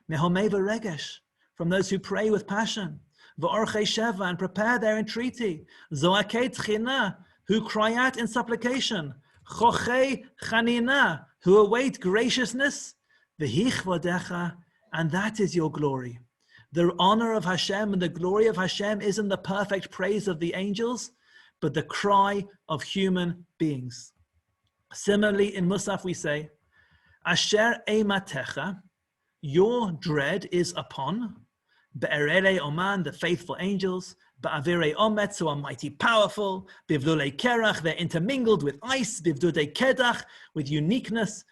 Mehomei v'regesh, from those who pray with passion. V'orchei sheva, and prepare their entreaty. Zoakei tchina, who cry out in supplication. Chochei chanina, who await graciousness. V'hichvodecha, and that is your glory. The honor of Hashem and the glory of Hashem isn't the perfect praise of the angels, but the cry of human beings. Similarly, in Musaf we say, Asher eimatecha, your dread is upon, Be'erele oman, the faithful angels, Ba'avire omet, who are mighty powerful, Bivlulei kerach, they're intermingled with ice, Bivdudei kedach, with uniqueness,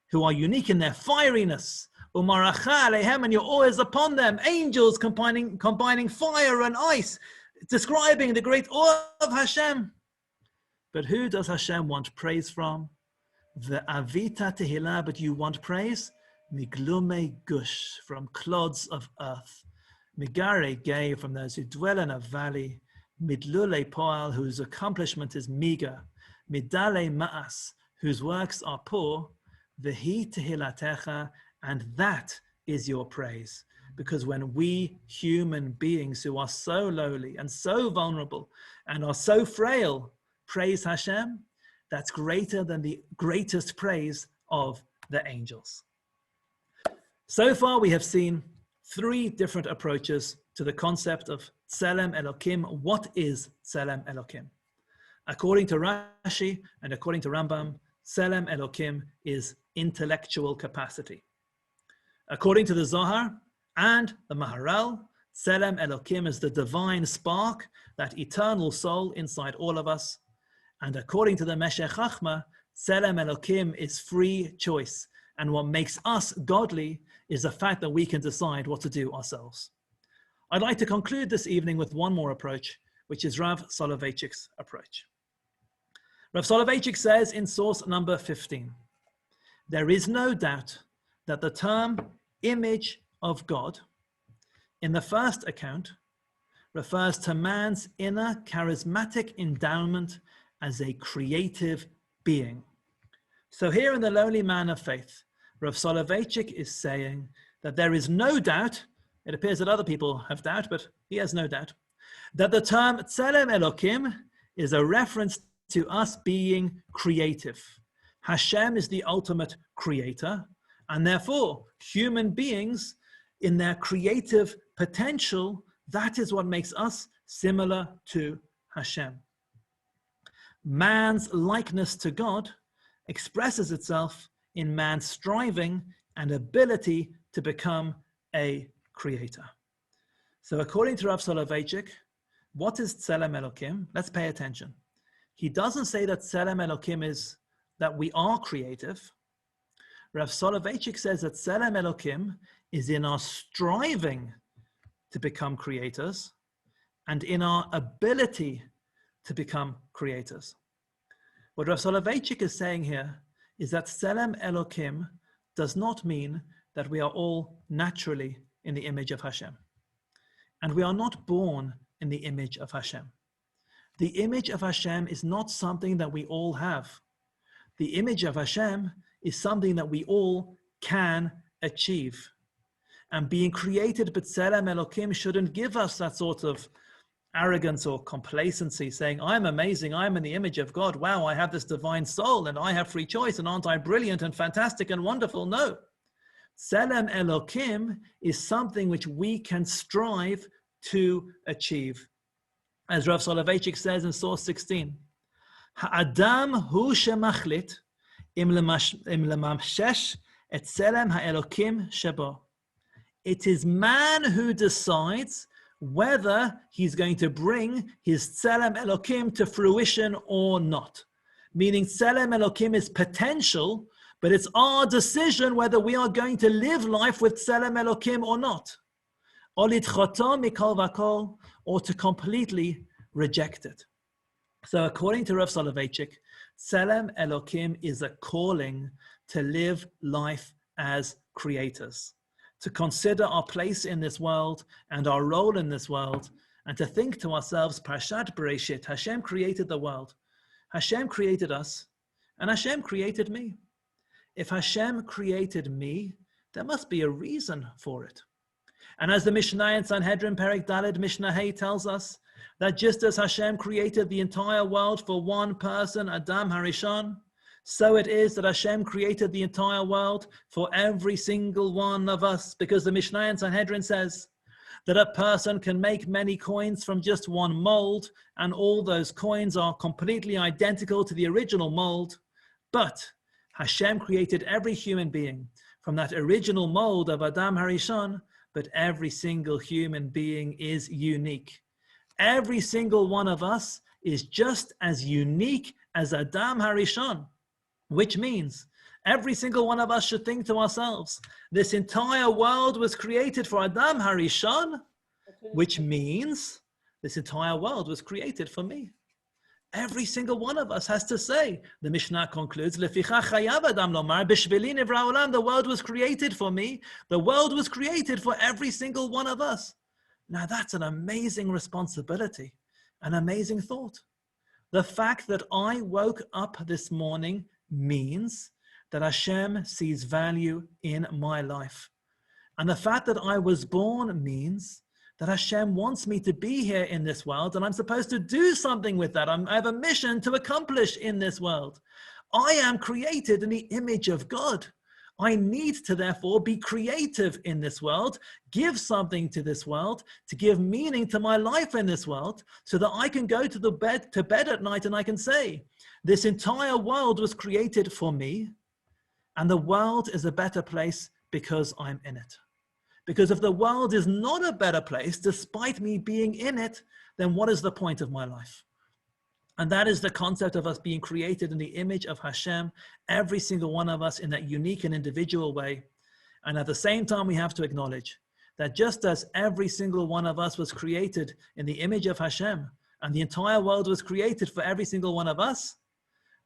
who are unique in their fieriness, Umaracha alehem, and you're always upon them, angels combining fire and ice, describing the great awe of Hashem. But who does Hashem want praise from? The avita tehillah, but you want praise? Miglume gush, from clods of earth. Migare gay, from those who dwell in a valley. Midlule poal, whose accomplishment is meager. Midale ma'as, whose works are poor. Vehi tehilatecha, and that is your praise. Because when we human beings who are so lowly and so vulnerable and are so frail praise Hashem, that's greater than the greatest praise of the angels. So far we have seen three different approaches to the concept of Tselem Elokim. What is Tselem Elokim? According to Rashi and according to Rambam, Tselem Elokim is intellectual capacity. According to the Zohar and the Maharal, Tselem Elokim is the divine spark, that eternal soul inside all of us. And according to the Meshech Chachma, Tselem Elokim is free choice. And what makes us godly is the fact that we can decide what to do ourselves. I'd like to conclude this evening with one more approach, which is Rav Soloveitchik's approach. Rav Soloveitchik says in source number 15, there is no doubt that the term image of God in the first account refers to man's inner charismatic endowment as a creative being. So here in the Lonely Man of Faith, Rav Soloveitchik is saying that there is no doubt, it appears that other people have doubt, but he has no doubt, that the term Tselem Elokim is a reference to us being creative. Hashem is the ultimate creator, and therefore human beings in their creative potential, that is what makes us similar to Hashem. Man's likeness to God expresses itself in man's striving and ability to become a creator. So according to Rav Soloveitchik, what is Tselem Elokim? Let's pay attention. He doesn't say that Tselem Elokim is that we are creative. Rav Soloveitchik says that Tselem Elokim is in our striving to become creators and in our ability to become creators. What Rav Soloveitchik is saying here is that Tselem Elokim does not mean that we are all naturally in the image of Hashem. And we are not born in the image of Hashem. The image of Hashem is not something that we all have. The image of Hashem is something that we all can achieve. And being created B'Tselem Elokim shouldn't give us that sort of arrogance or complacency, saying, I'm amazing, I'm in the image of God, wow, I have this divine soul and I have free choice and aren't I brilliant and fantastic and wonderful? No. Tselem Elokim is something which we can strive to achieve. As Rav Soloveitchik says in source 16, Ha'adam hu shemachlit im lemamshesh et tselem ha'elokim shebo. It is man who decides whether he's going to bring his Tselem Elokim to fruition or not. Meaning Tselem Elokim is potential, but it's our decision whether we are going to live life with Tselem Elokim or not. Or litchoto mikol vakol, or to completely reject it. So according to Rav Soloveitchik, Tselem Elokim is a calling to live life as creators, to consider our place in this world and our role in this world, and to think to ourselves, Parshat Bereshit, Hashem created the world, Hashem created us, and Hashem created me. If Hashem created me, there must be a reason for it. And as the Mishnah in Sanhedrin Perek Daled Mishnah Hey tells us, that just as Hashem created the entire world for one person, Adam Harishon, so it is that Hashem created the entire world for every single one of us, because the Mishnah in Sanhedrin says that a person can make many coins from just one mold, and all those coins are completely identical to the original mold. But Hashem created every human being from that original mold of Adam Harishon, but every single human being is unique. Every single one of us is just as unique as Adam Harishon. Which means every single one of us should think to ourselves, this entire world was created for Adam Harishon, which means this entire world was created for me. Every single one of us has to say, the Mishnah concludes, Lefichach chayav Adam lomar, b'shvili nivra olam, the world was created for me. The world was created for every single one of us. Now that's an amazing responsibility, an amazing thought. The fact that I woke up this morning means that Hashem sees value in my life. And the fact that I was born means that Hashem wants me to be here in this world, and I'm supposed to do something with that. I have a mission to accomplish in this world. I am created in the image of God. I need to therefore be creative in this world, give something to this world, to give meaning to my life in this world, so that I can go to bed at night and I can say, this entire world was created for me, and the world is a better place because I'm in it. Because if the world is not a better place, despite me being in it, then what is the point of my life? And that is the concept of us being created in the image of Hashem, every single one of us in that unique and individual way. And at the same time, we have to acknowledge that just as every single one of us was created in the image of Hashem, and the entire world was created for every single one of us,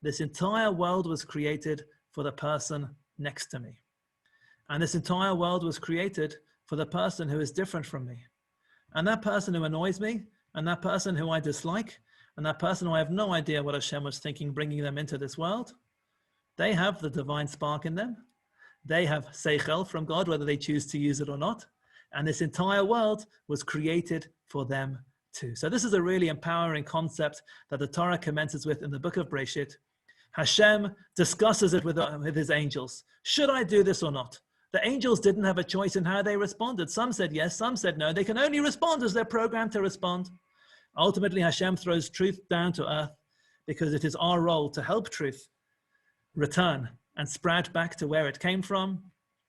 this entire world was created for the person next to me. And this entire world was created for the person who is different from me. And that person who annoys me, and that person who I dislike, and that person who I have no idea what Hashem was thinking bringing them into this world, they have the divine spark in them. They have seichel from God, whether they choose to use it or not. And this entire world was created for them too. So this is a really empowering concept that the Torah commences with in the book of Bereshit. Hashem discusses it with his angels. Should I do this or not? The angels didn't have a choice in how they responded. Some said yes, some said no. They can only respond as they're programmed to respond. Ultimately, Hashem throws truth down to earth because it is our role to help truth return and spread back to where it came from.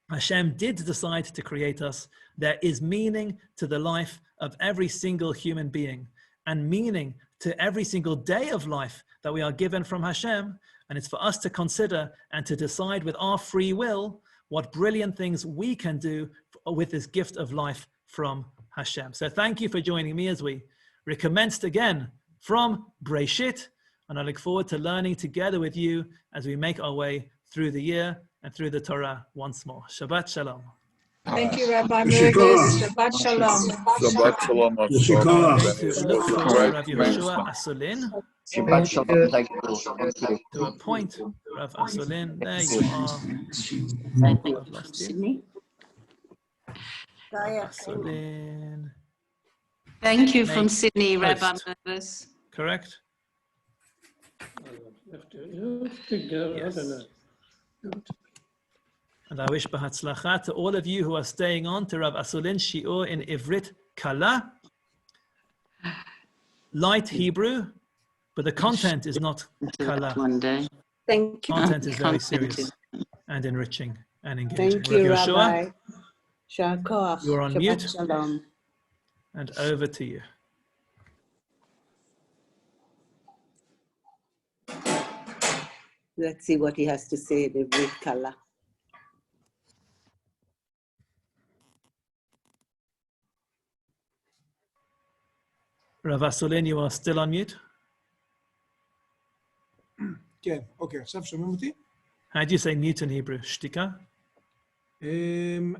Hashem did decide to create us. There is meaning to the life of every single human being and meaning to every single day of life that we are given from Hashem. And it's for us to consider and to decide with our free will what brilliant things we can do with this gift of life from Hashem. So thank you for joining me as we recommenced again from Bereshit, and I look forward to learning together with you as we make our way through the year and through the Torah once more. Shabbat Shalom. Thank you, Rabbi Yeshikora. Mervis. Shabbat Shalom. Shabbat Shalom. Yeshikora. I'm going to look for Rav Yehoshua Asolin Shabbat Shalom. Thank you. Thank you. to appoint Rav Asolin. There you are. Thank you. I've lost you. Sydney? Asolin. Thank you from Make Sydney, Rabbi post. Mervis. Correct? Yes. And I wish Bahatzlacha to all of you who are staying on to Rav Asolin's Shi'ur in Ivrit Kala. Light Hebrew, but the content is not Kala. One day. Thank you. Content is very Content serious is- and enriching and engaging. Thank you, Rav Yehoshua, Rabbi. Shar Koach. You're on Shabbat mute. Shalom. and over to you. Let's see what he has to say, the Brit Kala. Rav Asolin, you are still on mute. כן, אוקיי, עכשיו שומעים אותי? How do you say mute in Hebrew? שתיקה?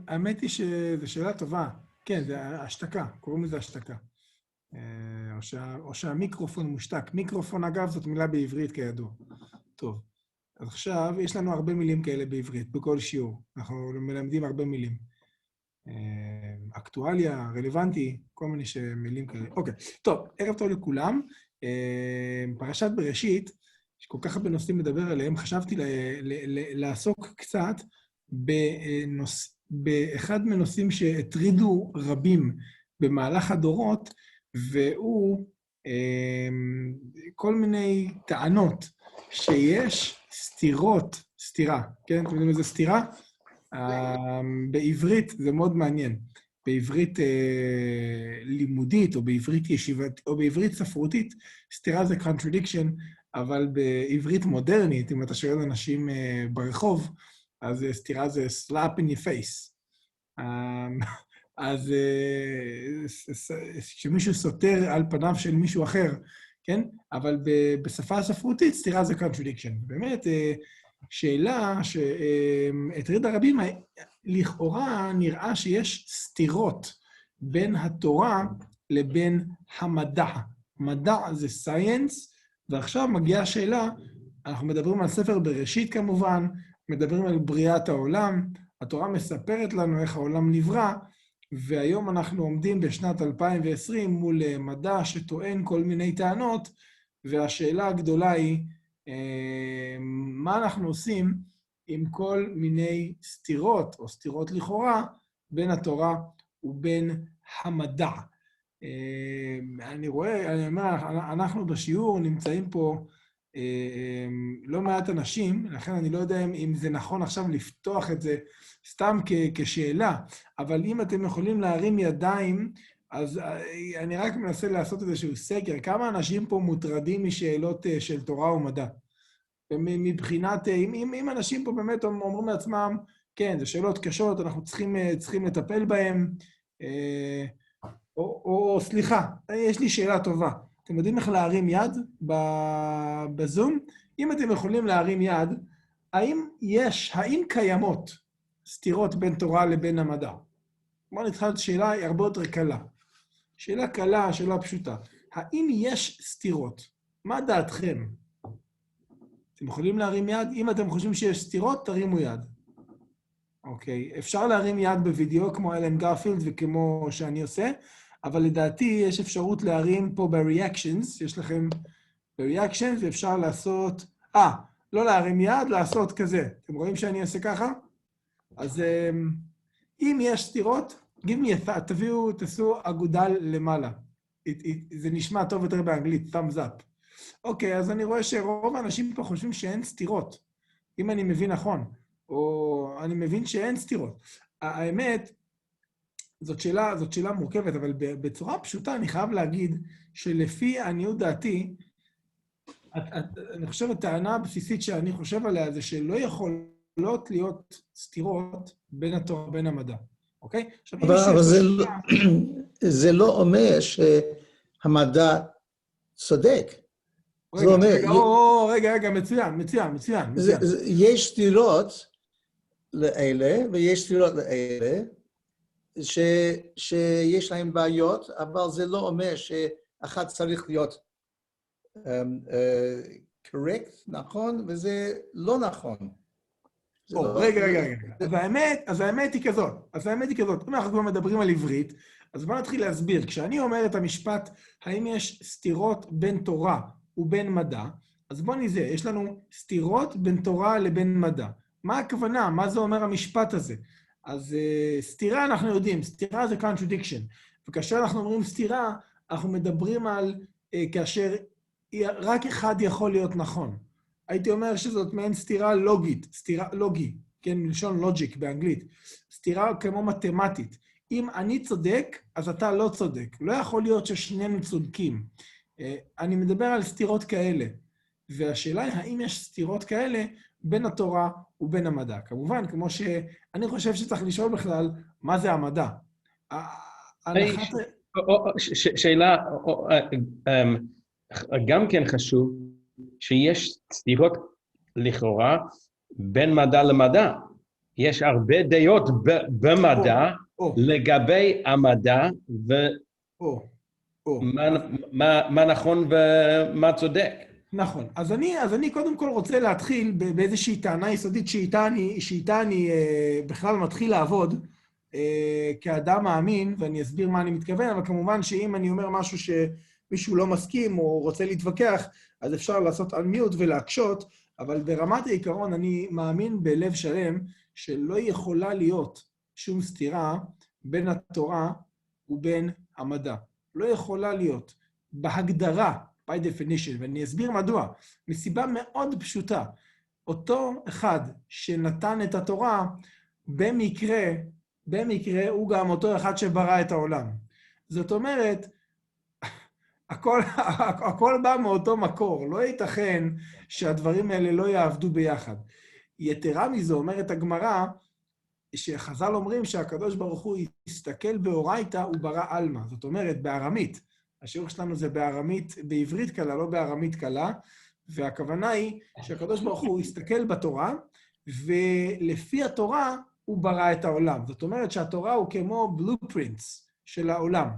האמת היא שזו שאלה טובה. כן, זה השתקה, קוראים לזה השתקה. או שהמיקרופון מושתק. מיקרופון, אגב, זאת מילה בעברית כידוע. טוב, אז עכשיו יש לנו הרבה מילים כאלה בעברית, בכל שיעור. אנחנו מלמדים הרבה מילים. אקטואליה, רלוונטי, כל מיני מילים כאלה. אוקיי, טוב, ערב טוב לכולם. פרשת בראשית, יש כל כך הרבה נושאים לדבר עליהם, חשבתי לעסוק קצת באחד מנושאים שהטרידו רבים במהלך הדורות, והוא כל מיני טענות שיש סתירה, כן? אתם יודעים איזה סתירה? בעברית זה מאוד מעניין. בעברית לימודית, או בעברית ישיבת, או בעברית ספרותית, סתירה זה contradiction, אבל בעברית מודרנית, אם אתה שואל אנשים ברחוב, אז סתירה זה slap in your face. אז כשמישהו סותר על פניו של מישהו אחר, כן? אבל בשפה הספרותית, סתירה זה contradiction. באמת, שאלה שהטרידה רבים, לכאורה נראה שיש סתירות בין התורה לבין המדע. מדע זה science, ועכשיו מגיעה השאלה, אנחנו מדברים על ספר בראשית כמובן, מדברים על בריאת העולם, התורה מספרת לנו איך העולם נברא, והיום אנחנו עומדים בשנת 2020 מול מדע שטוען כל מיני טענות, והשאלה הגדולה היא, מה אנחנו עושים עם כל מיני סתירות, או סתירות לכאורה, בין התורה ובין המדע. אני רואה, אני אומר, אנחנו בשיעור נמצאים פה לא מעט אנשים, לכן אני לא יודע אם זה נכון עכשיו לפתוח את זה סתם כשאלה, אבל אם אתם יכולים להרים ידיים, אז אני רק מנסה לעשות איזשהו סקר, כמה אנשים פה מוטרדים משאלות של תורה ומדע? מבחינת, אם אנשים פה באמת אומרים לעצמם, כן, זה שאלות קשות, אנחנו צריכים לטפל בהן, או סליחה, יש לי שאלה טובה. אתם יודעים איך להרים יד בזום? אם אתם יכולים להרים יד, האם קיימות סתירות בין תורה לבין המדע? בואו נתחיל את השאלה, היא הרבה יותר קלה. שאלה קלה, שאלה פשוטה. האם יש סתירות? מה דעתכם? אתם יכולים להרים יד? אם אתם חושבים שיש סתירות, תרימו יד. אוקיי, אפשר להרים יד בווידאו כמו אלן גרפילד וכמו שאני עושה, אבל לדעתי יש אפשרות להרים פה ב-reactions, יש לכם ב-reactions ואפשר לעשות, לא להרים יד, לעשות כזה. אתם רואים שאני אעשה ככה? אז אם יש סתירות, give me a thought, תביאו, תעשו אגודל למעלה. זה נשמע טוב יותר באנגלית, thumbs up. אוקיי, אז אני רואה שרוב האנשים פה חושבים שאין סתירות, אם אני מבין נכון, או אני מבין שאין סתירות. האמת, זאת שאלה מורכבת, אבל בצורה פשוטה אני חייב להגיד שלפי עניות דעתי, אני חושב, הטענה הבסיסית שאני חושב עליה זה שלא יכולות להיות סתירות בין התורה ובין המדע, אוקיי? אבל זה לא אומר שהמדע צודק. רגע, מצוין. יש סתירות לאלה ויש סתירות לאלה, שיש להם בעיות, אבל זה לא אומר שאחד צריך להיות correct, נכון, וזה לא נכון. רגע. אז האמת היא כזאת. אם אנחנו כבר מדברים על עברית, אז בואו נתחיל להסביר. כשאני אומר את המשפט, האם יש סתירות בין תורה ובין מדע, אז בואו נזהה, יש לנו סתירות בין תורה לבין מדע. מה הכוונה? מה זה אומר המשפט הזה? אז סתירה אנחנו יודעים, סתירה זה contradiction. וכאשר אנחנו אומרים סתירה, אנחנו מדברים על כאשר רק אחד יכול להיות נכון. הייתי אומר שזאת מעין סתירה לוגית, סתירה לוגי, כן, מלשון לוג'יק באנגלית. סתירה כמו מתמטית. אם אני צודק, אז אתה לא צודק. לא יכול להיות ששנינו צודקים. אני מדבר על סתירות כאלה. והשאלה היא, האם יש סתירות כאלה בין התורה ובין המדע? כמובן, כמו שאני חושב שצריך לשאול בכלל, מה זה המדע? שאלה, גם כן חשוב, שיש סתירות לכאורה בין מדע למדע. יש הרבה דעות במדע לגבי המדע ומה נכון ומה צודק. נכון. אז אני קודם כל רוצה להתחיל באיזושהי טענה יסודית שאיתה אני בכלל מתחיל לעבוד כאדם מאמין, ואני אסביר מה אני מתכוון, אבל כמובן שאם אני אומר משהו שמישהו לא מסכים או רוצה להתווכח, אז אפשר לעשות unmute ולהקשות, אבל ברמת העיקרון אני מאמין בלב שלם שלא יכולה להיות שום סתירה בין התורה ובין המדע. לא יכולה להיות בהגדרה, by definition, ואני אסביר מדוע, מסיבה מאוד פשוטה. אותו אחד שנתן את התורה, במקרה הוא גם אותו אחד שברא את העולם. זאת אומרת, הכל בא מאותו מקור, לא ייתכן שהדברים האלה לא יעבדו ביחד. יתרה מזו, אומרת הגמרא, שחז"ל אומרים שהקדוש ברוך הוא יסתכל באורייתא וברא עלמא. זאת אומרת, בארמית. השיעור שלנו זה בארמית, בעברית קלה, לא בארמית קלה, והכוונה היא שהקדוש ברוך הוא יסתכל בתורה, ולפי התורה הוא ברא את העולם. זאת אומרת שהתורה הוא כמו blueprints של העולם.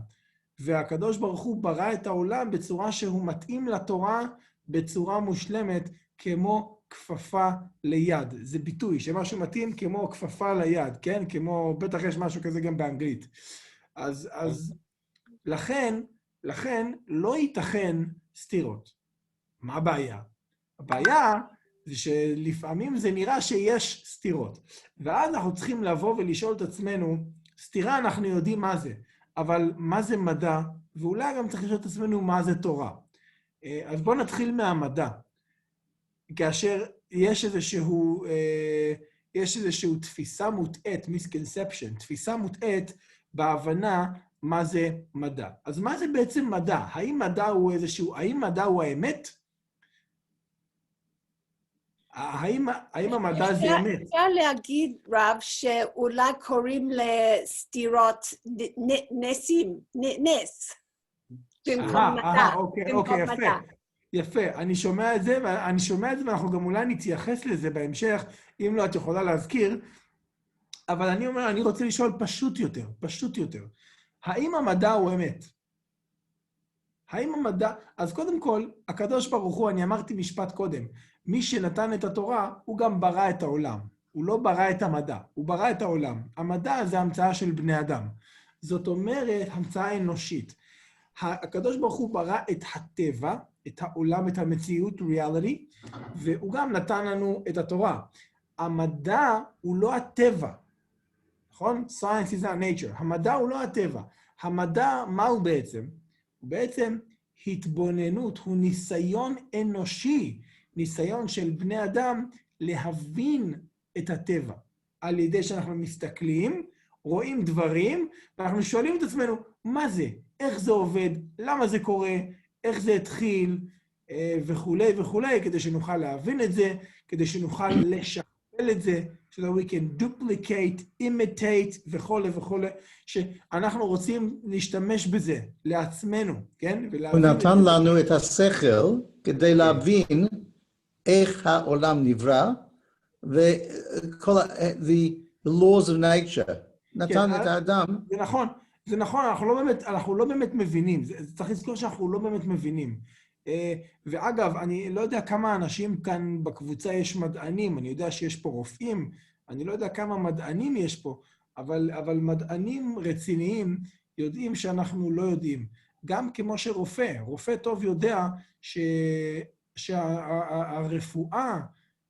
והקדוש ברוך הוא ברא את העולם בצורה שהוא מתאים לתורה בצורה מושלמת, כמו כפפה ליד. זה ביטוי, שמשהו מתאים כמו כפפה ליד, כן? כמו, בטח יש משהו כזה גם באנגלית. אז לכן לא ייתכן סתירות. מה הבעיה? הבעיה זה שלפעמים זה נראה שיש סתירות. ואז אנחנו צריכים לבוא ולשאול את עצמנו, סתירה אנחנו יודעים מה זה, אבל מה זה מדע? ואולי גם צריך לשאול את עצמנו מה זה תורה. אז בואו נתחיל מהמדע. כאשר יש איזשהו תפיסה מוטעת, misconception, תפיסה מוטעת בהבנה מה זה מדע. אז מה זה בעצם מדע? האם מדע הוא האמת? האם המדע זה אמת? אפשר להגיד, רב, שאולי קוראים לסתירות נס. במקום מדע. אוקיי, יפה. אני שומע את זה, ואנחנו גם אולי נתייחס לזה בהמשך, אם לא את יכולה להזכיר, אבל אני אומר, אני רוצה לשאול פשוט יותר. האם המדע הוא אמת? האם המדע... אז קודם כל, הקדוש ברוך הוא, אני אמרתי משפט קודם, מי שנתן את התורה, הוא גם ברא את העולם. הוא לא ברא את המדע, הוא ברא את העולם. המדע זה המצאה של בני אדם. זאת אומרת, המצאה אנושית. הקדוש ברוך הוא ברא את הטבע, את העולם, את המציאות, reality, והוא גם נתן לנו את התורה. המדע הוא לא הטבע, נכון? Science is not nature. המדע הוא לא הטבע. המדע, מה הוא בעצם? הוא בעצם התבוננות, הוא ניסיון אנושי, ניסיון של בני אדם להבין את הטבע. על ידי שאנחנו מסתכלים, רואים דברים, ואנחנו שואלים את עצמנו, מה זה? איך זה עובד? למה זה קורה? איך זה התחיל? וכולי, כדי שנוכל להבין את זה, כדי שנוכל לשכפל את זה, so that we can duplicate, imitate וכולי, שאנחנו רוצים להשתמש בזה לעצמנו, כן? הוא נתן לנו את השכל כדי להבין איך העולם נברא, וכל the laws of nature. נתן את האדם. זה נכון, אנחנו לא באמת מבינים. צריך לזכור שאנחנו לא באמת מבינים. ואגב, אני לא יודע כמה אנשים כאן בקבוצה יש מדענים, אני יודע שיש פה רופאים, אני לא יודע כמה מדענים יש פה, אבל מדענים רציניים יודעים שאנחנו לא יודעים. גם כמו רופא טוב יודע שהרפואה,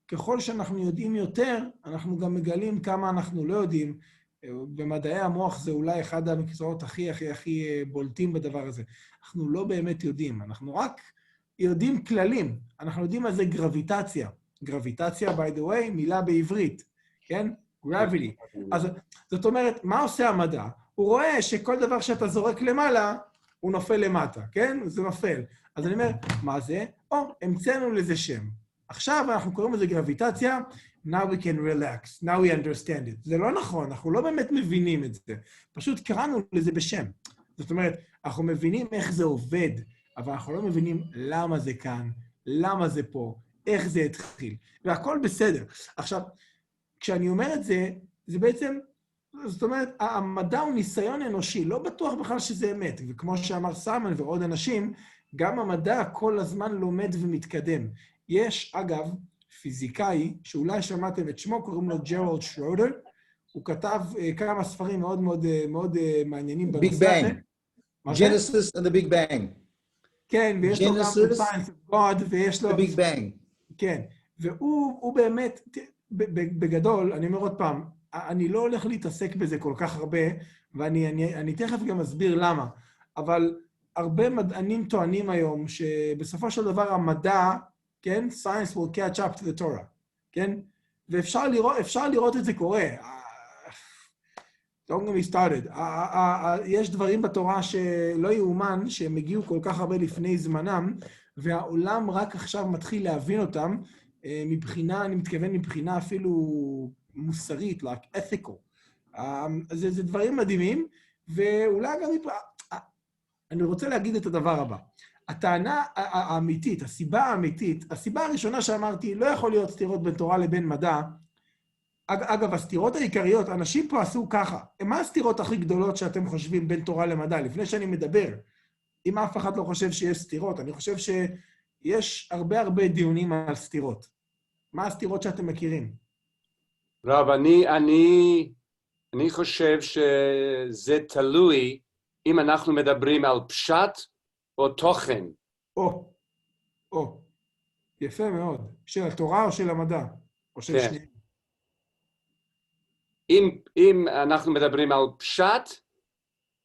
ככל שאנחנו יודעים יותר, אנחנו גם מגלים כמה אנחנו לא יודעים. במדעי המוח זה אולי אחד המקצועות הכי בולטים בדבר הזה. אנחנו לא באמת יודעים, אנחנו רק יודעים כללים. אנחנו יודעים מה זה גרביטציה. גרביטציה, by the way, מילה בעברית, כן? gravity. אז זאת אומרת, מה עושה המדע? הוא רואה שכל דבר שאתה זורק למעלה, הוא נופל למטה, כן? זה נופל. אז אני אומר, מה זה? המצאנו לזה שם. עכשיו אנחנו קוראים לזה גרביטציה, now we can relax, now we understand it. זה לא נכון, אנחנו לא באמת מבינים את זה. פשוט קראנו לזה בשם. זאת אומרת, אנחנו מבינים איך זה עובד, אבל אנחנו לא מבינים למה זה כאן, למה זה פה, איך זה התחיל. והכל בסדר. עכשיו, כשאני אומר את זה, זה בעצם, זאת אומרת, המדע הוא ניסיון אנושי, לא בטוח בכלל שזה אמת. וכמו שאמר סיימון ועוד אנשים, גם המדע כל הזמן לומד ומתקדם. יש, אגב, פיזיקאי, שאולי שמעתם את שמו, קוראים לו ג'רלד שרודר, הוא כתב כמה ספרים מאוד מאוד מאוד מעניינים בנושא הזה. Genesis and the Big Bang. כן, ויש לו גם Science of God, ויש לו... The Big Bang. כן, והוא באמת, בגדול, אני אומר עוד פעם, אני לא הולך להתעסק בזה כל כך הרבה, ואני תכף גם אסביר למה, אבל הרבה מדענים טוענים היום שבסופו של דבר המדע, כן? Science will catch up to the Torah, כן? ואפשר לראות את זה קורה. Don't get me started. יש דברים בתורה שלא יאומן, שהם הגיעו כל כך הרבה לפני זמנם, והעולם רק עכשיו מתחיל להבין אותם, מבחינה, אני מתכוון מבחינה אפילו מוסרית, like ethical. זה דברים מדהימים, ואולי גם... אני רוצה להגיד את הדבר הבא. הטענה האמיתית, הסיבה הראשונה שאמרתי, לא יכול להיות סתירות בין תורה לבין מדע. אגב, הסתירות העיקריות, אנשים פה עשו ככה. מה הסתירות הכי גדולות שאתם חושבים בין תורה למדע? לפני שאני מדבר, אם אף אחד לא חושב שיש סתירות, אני חושב שיש הרבה דיונים על סתירות. מה הסתירות שאתם מכירים? רב, אני חושב שזה תלוי אם אנחנו מדברים על פשט או תוכן. יפה מאוד. של התורה או של המדע? או של שניהם? אם אנחנו מדברים על פשט,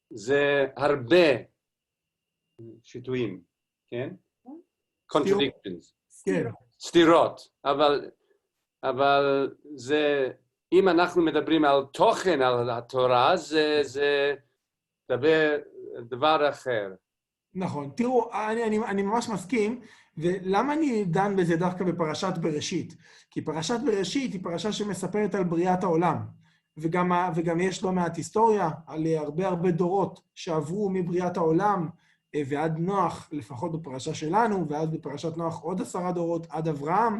זה הרבה שיטויים, כן? contradictions. כן. סתירות. אבל זה, אם אנחנו מדברים על תוכן, על התורה, זה דבר אחר. נכון. תראו, אני ממש מסכים, ולמה אני דן בזה דווקא בפרשת בראשית? כי פרשת בראשית היא פרשה שמספרת על בריאת העולם, וגם יש לא מעט היסטוריה על הרבה דורות שעברו מבריאת העולם ועד נוח, לפחות בפרשה שלנו, ועד בפרשת נוח עוד 10 דורות, עד אברהם,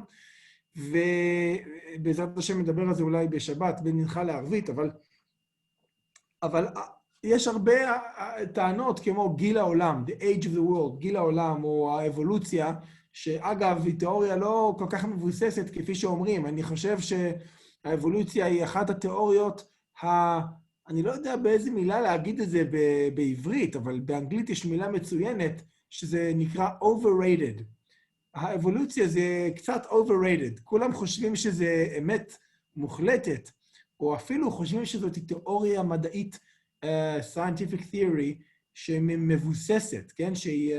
ובעזרת השם מדבר על זה אולי בשבת, בין מנחה לערבית, אבל יש הרבה טענות כמו גיל העולם, the age of the world, גיל העולם או האבולוציה, שאגב היא תיאוריה לא כל כך מבוססת כפי שאומרים. אני חושב שהאבולוציה היא אחת התיאוריות, אני לא יודע באיזה מילה להגיד את זה בעברית, אבל באנגלית יש מילה מצוינת שזה נקרא overrated. האבולוציה זה קצת overrated. כולם חושבים שזה אמת מוחלטת, או אפילו חושבים שזאת תיאוריה מדעית, scientific theory, שמבוססת, כן? שהיא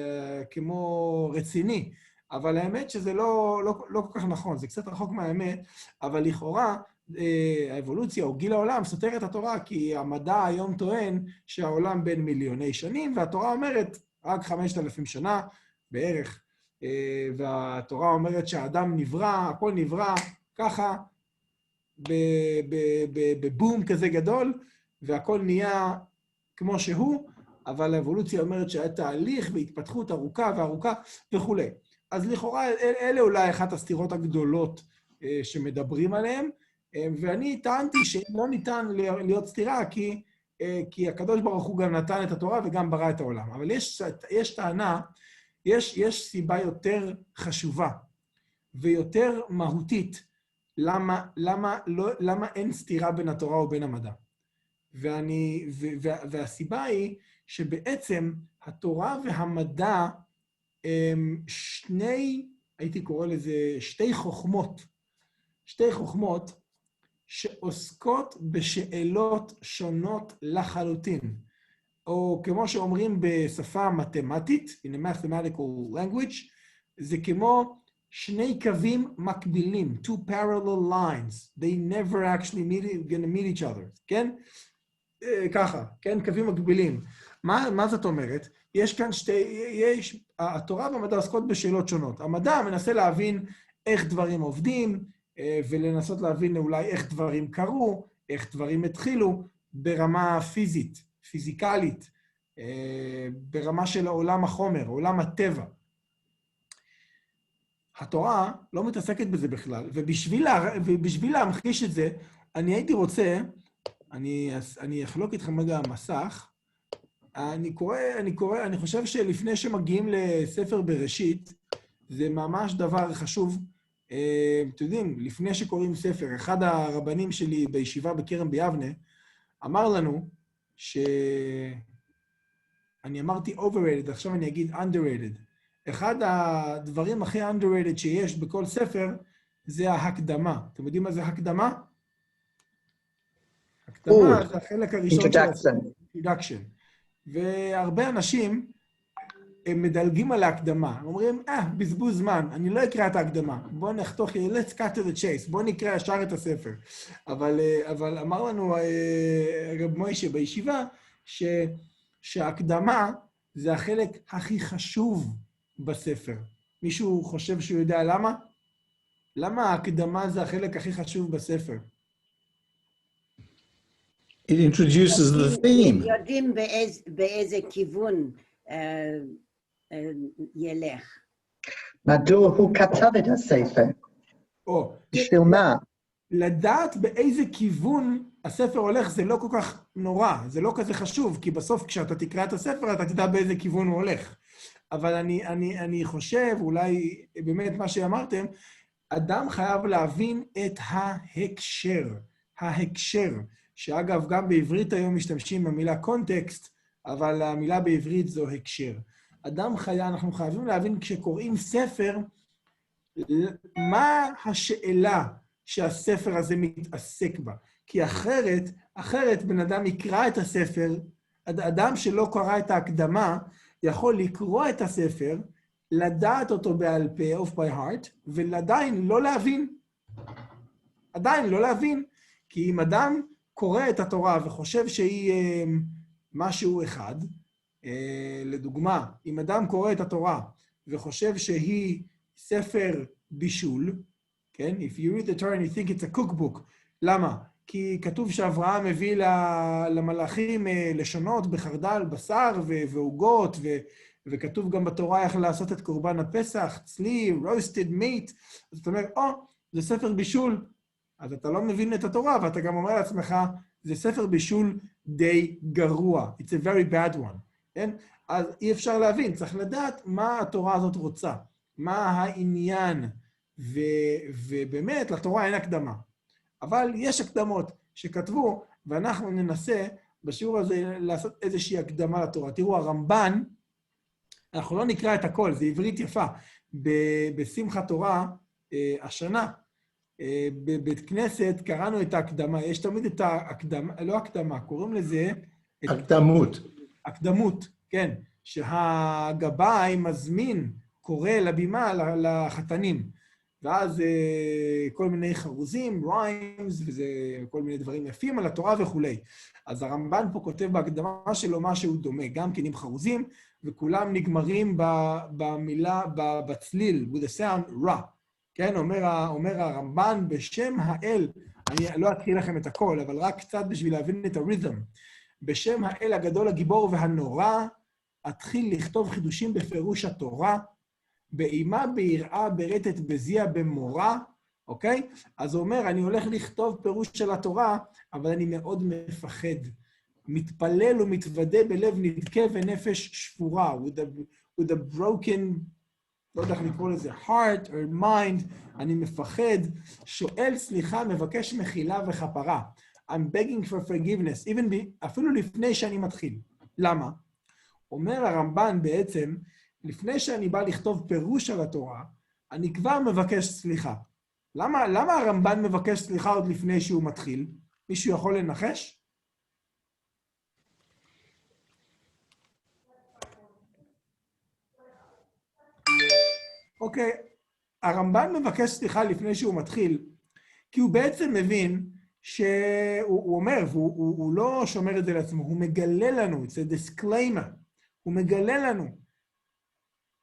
כמו רציני. אבל האמת שזה לא כל כך נכון, זה קצת רחוק מהאמת, אבל לכאורה, האבולוציה או גיל העולם סותר את התורה, כי המדע היום טוען שהעולם בין מיליוני שנים, והתורה אומרת רק 5,000 שנה בערך, והתורה אומרת שהאדם נברא, הכל נברא ככה, בבום כזה גדול, והכל נהיה כמו שהוא, אבל האבולוציה אומרת שהיה תהליך והתפתחות ארוכה וכו'. אז לכאורה אלה אולי אחת הסתירות הגדולות שמדברים עליהן, ואני טענתי שלא ניתן להיות סתירה, כי הקדוש ברוך הוא גם נתן את התורה וגם ברא את העולם. אבל יש טענה, יש סיבה יותר חשובה ויותר מהותית, למה אין סתירה בין התורה ובין המדע. והסיבה היא שבעצם התורה והמדע הם הייתי קורא לזה שתי חוכמות שעוסקות בשאלות שונות לחלוטין. או כמו שאומרים בשפה מתמטית, in a mathematical language, זה כמו שני קווים מקבילים, two parallel lines. They never actually gonna meet each other, כן? ככה, כן? קווים מקבילים. מה זאת אומרת? יש כאן התורה והמדע עוסקות בשאלות שונות. המדע מנסה להבין איך דברים עובדים, ולנסות להבין אולי איך דברים קרו, איך דברים התחילו, ברמה פיזית, פיזיקלית, ברמה של עולם החומר, עולם הטבע. התורה לא מתעסקת בזה בכלל, ובשביל להמחיש את זה, אני הייתי רוצה, אני אחלוק איתכם רגע המסך, אני חושב שלפני שמגיעים לספר בראשית, זה ממש דבר חשוב. אתם יודעים, לפני שקוראים ספר, אחד הרבנים שלי בישיבה בכרם ביבנה, אמר לנו אני אמרתי overrated, עכשיו אני אגיד underrated. אחד הדברים הכי underrated שיש בכל ספר, זה ההקדמה. אתם יודעים מה זה הקדמה? הקדמה זה החלק הראשון של הספר. Introduction. והרבה אנשים, הם מדלגים על ההקדמה. הם אומרים, בזבוז זמן, אני לא אקרא את ההקדמה. בואו נחתוך, let's cut to the chase, בואו נקרא ישר את הספר. אבל אמר לנו רב מוישה בישיבה, שההקדמה זה החלק הכי חשוב בספר. מישהו חושב שהוא יודע למה? למה ההקדמה זה החלק הכי חשוב בספר? It introduces the theme. יודעים באיזה כיוון ילך. מדוע הוא כתב את הספר? בשביל מה? לדעת באיזה כיוון הספר הולך זה לא כל כך נורא, זה לא כזה חשוב, כי בסוף כשאתה תקרא את הספר אתה תדע באיזה כיוון הוא הולך. אבל אני חושב, אולי באמת מה שאמרתם, אדם חייב להבין את ההקשר, שאגב גם בעברית היום משתמשים במילה קונטקסט, אבל המילה בעברית זו הקשר. אנחנו חייבים להבין כשקוראים ספר, מה השאלה שהספר הזה מתעסק בה. כי אחרת בן אדם יקרא את הספר, אדם שלא קרא את ההקדמה, יכול לקרוא את הספר, לדעת אותו בעל פה, off by heart, ולעדיין לא להבין. עדיין לא להבין. כי אם אדם קורא את התורה וחושב שהיא משהו אחד, לדוגמה, אם אדם קורא את התורה וחושב שהיא ספר בישול, כן? If you read the Torah and you think it's a cookbook, למה? כי כתוב שאברהם מביא למלאכים לשונות בחרדל, בשר ועוגות, וכתוב גם בתורה איך לעשות את קורבן הפסח, צלי, roasted meat. זאת אומרת, זה ספר בישול. אז אתה לא מבין את התורה, ואתה גם אומר לעצמך, זה ספר בישול די גרוע. It's a very bad one. כן? אז אי אפשר להבין, צריך לדעת מה התורה הזאת רוצה, מה העניין, ובאמת לתורה אין הקדמה. אבל יש הקדמות שכתבו, ואנחנו ננסה בשיעור הזה לעשות איזושהי הקדמה לתורה. תראו, הרמב"ן, אנחנו לא נקרא את הכל, זה עברית יפה. בשמחת תורה, השנה, בבית כנסת קראנו את ההקדמה. יש תמיד את ההקדמה, לא הקדמה, קוראים לזה... הקדמות. הקדמות, כן. שהגבאי מזמין, קורא לבימה לחתנים. ואז כל מיני חרוזים, ריימס, וזה כל מיני דברים יפים על התורה וכו'. אז הרמב"ן פה כותב בהקדמה שלו משהו דומה, גם כן עם חרוזים, וכולם נגמרים במילה, בצליל, with the sound, רע. כן, אומר הרמב"ן בשם האל, אני לא אתחיל לכם את הכל, אבל רק קצת בשביל להבין את הרית'ם. בשם האל הגדול, הגיבור והנורא, אתחיל לכתוב חידושים בפירוש התורה, באימה, ביראה, ברטט, בזיע, במורא, אוקיי? אז הוא אומר, אני הולך לכתוב פירוש של התורה, אבל אני מאוד מפחד. מתפלל ומתוודה בלב נדכה ונפש שבורה, with a broken, לא יודע איך לקרוא לזה, heart or mind, אני מפחד, שואל סליחה, מבקש מחילה וכפרה. I'm begging for forgiveness, אפילו לפני שאני מתחיל. למה? אומר הרמב"ן בעצם, לפני שאני בא לכתוב פירוש על התורה, אני כבר מבקש סליחה. למה הרמב"ן מבקש סליחה עוד לפני שהוא מתחיל? מישהו יכול לנחש? אוקיי, הרמב"ן מבקש סליחה לפני שהוא מתחיל, כי הוא בעצם מבין שהוא אומר, והוא לא שומר את זה לעצמו, הוא מגלה לנו, זה disclaimer, הוא מגלה לנו,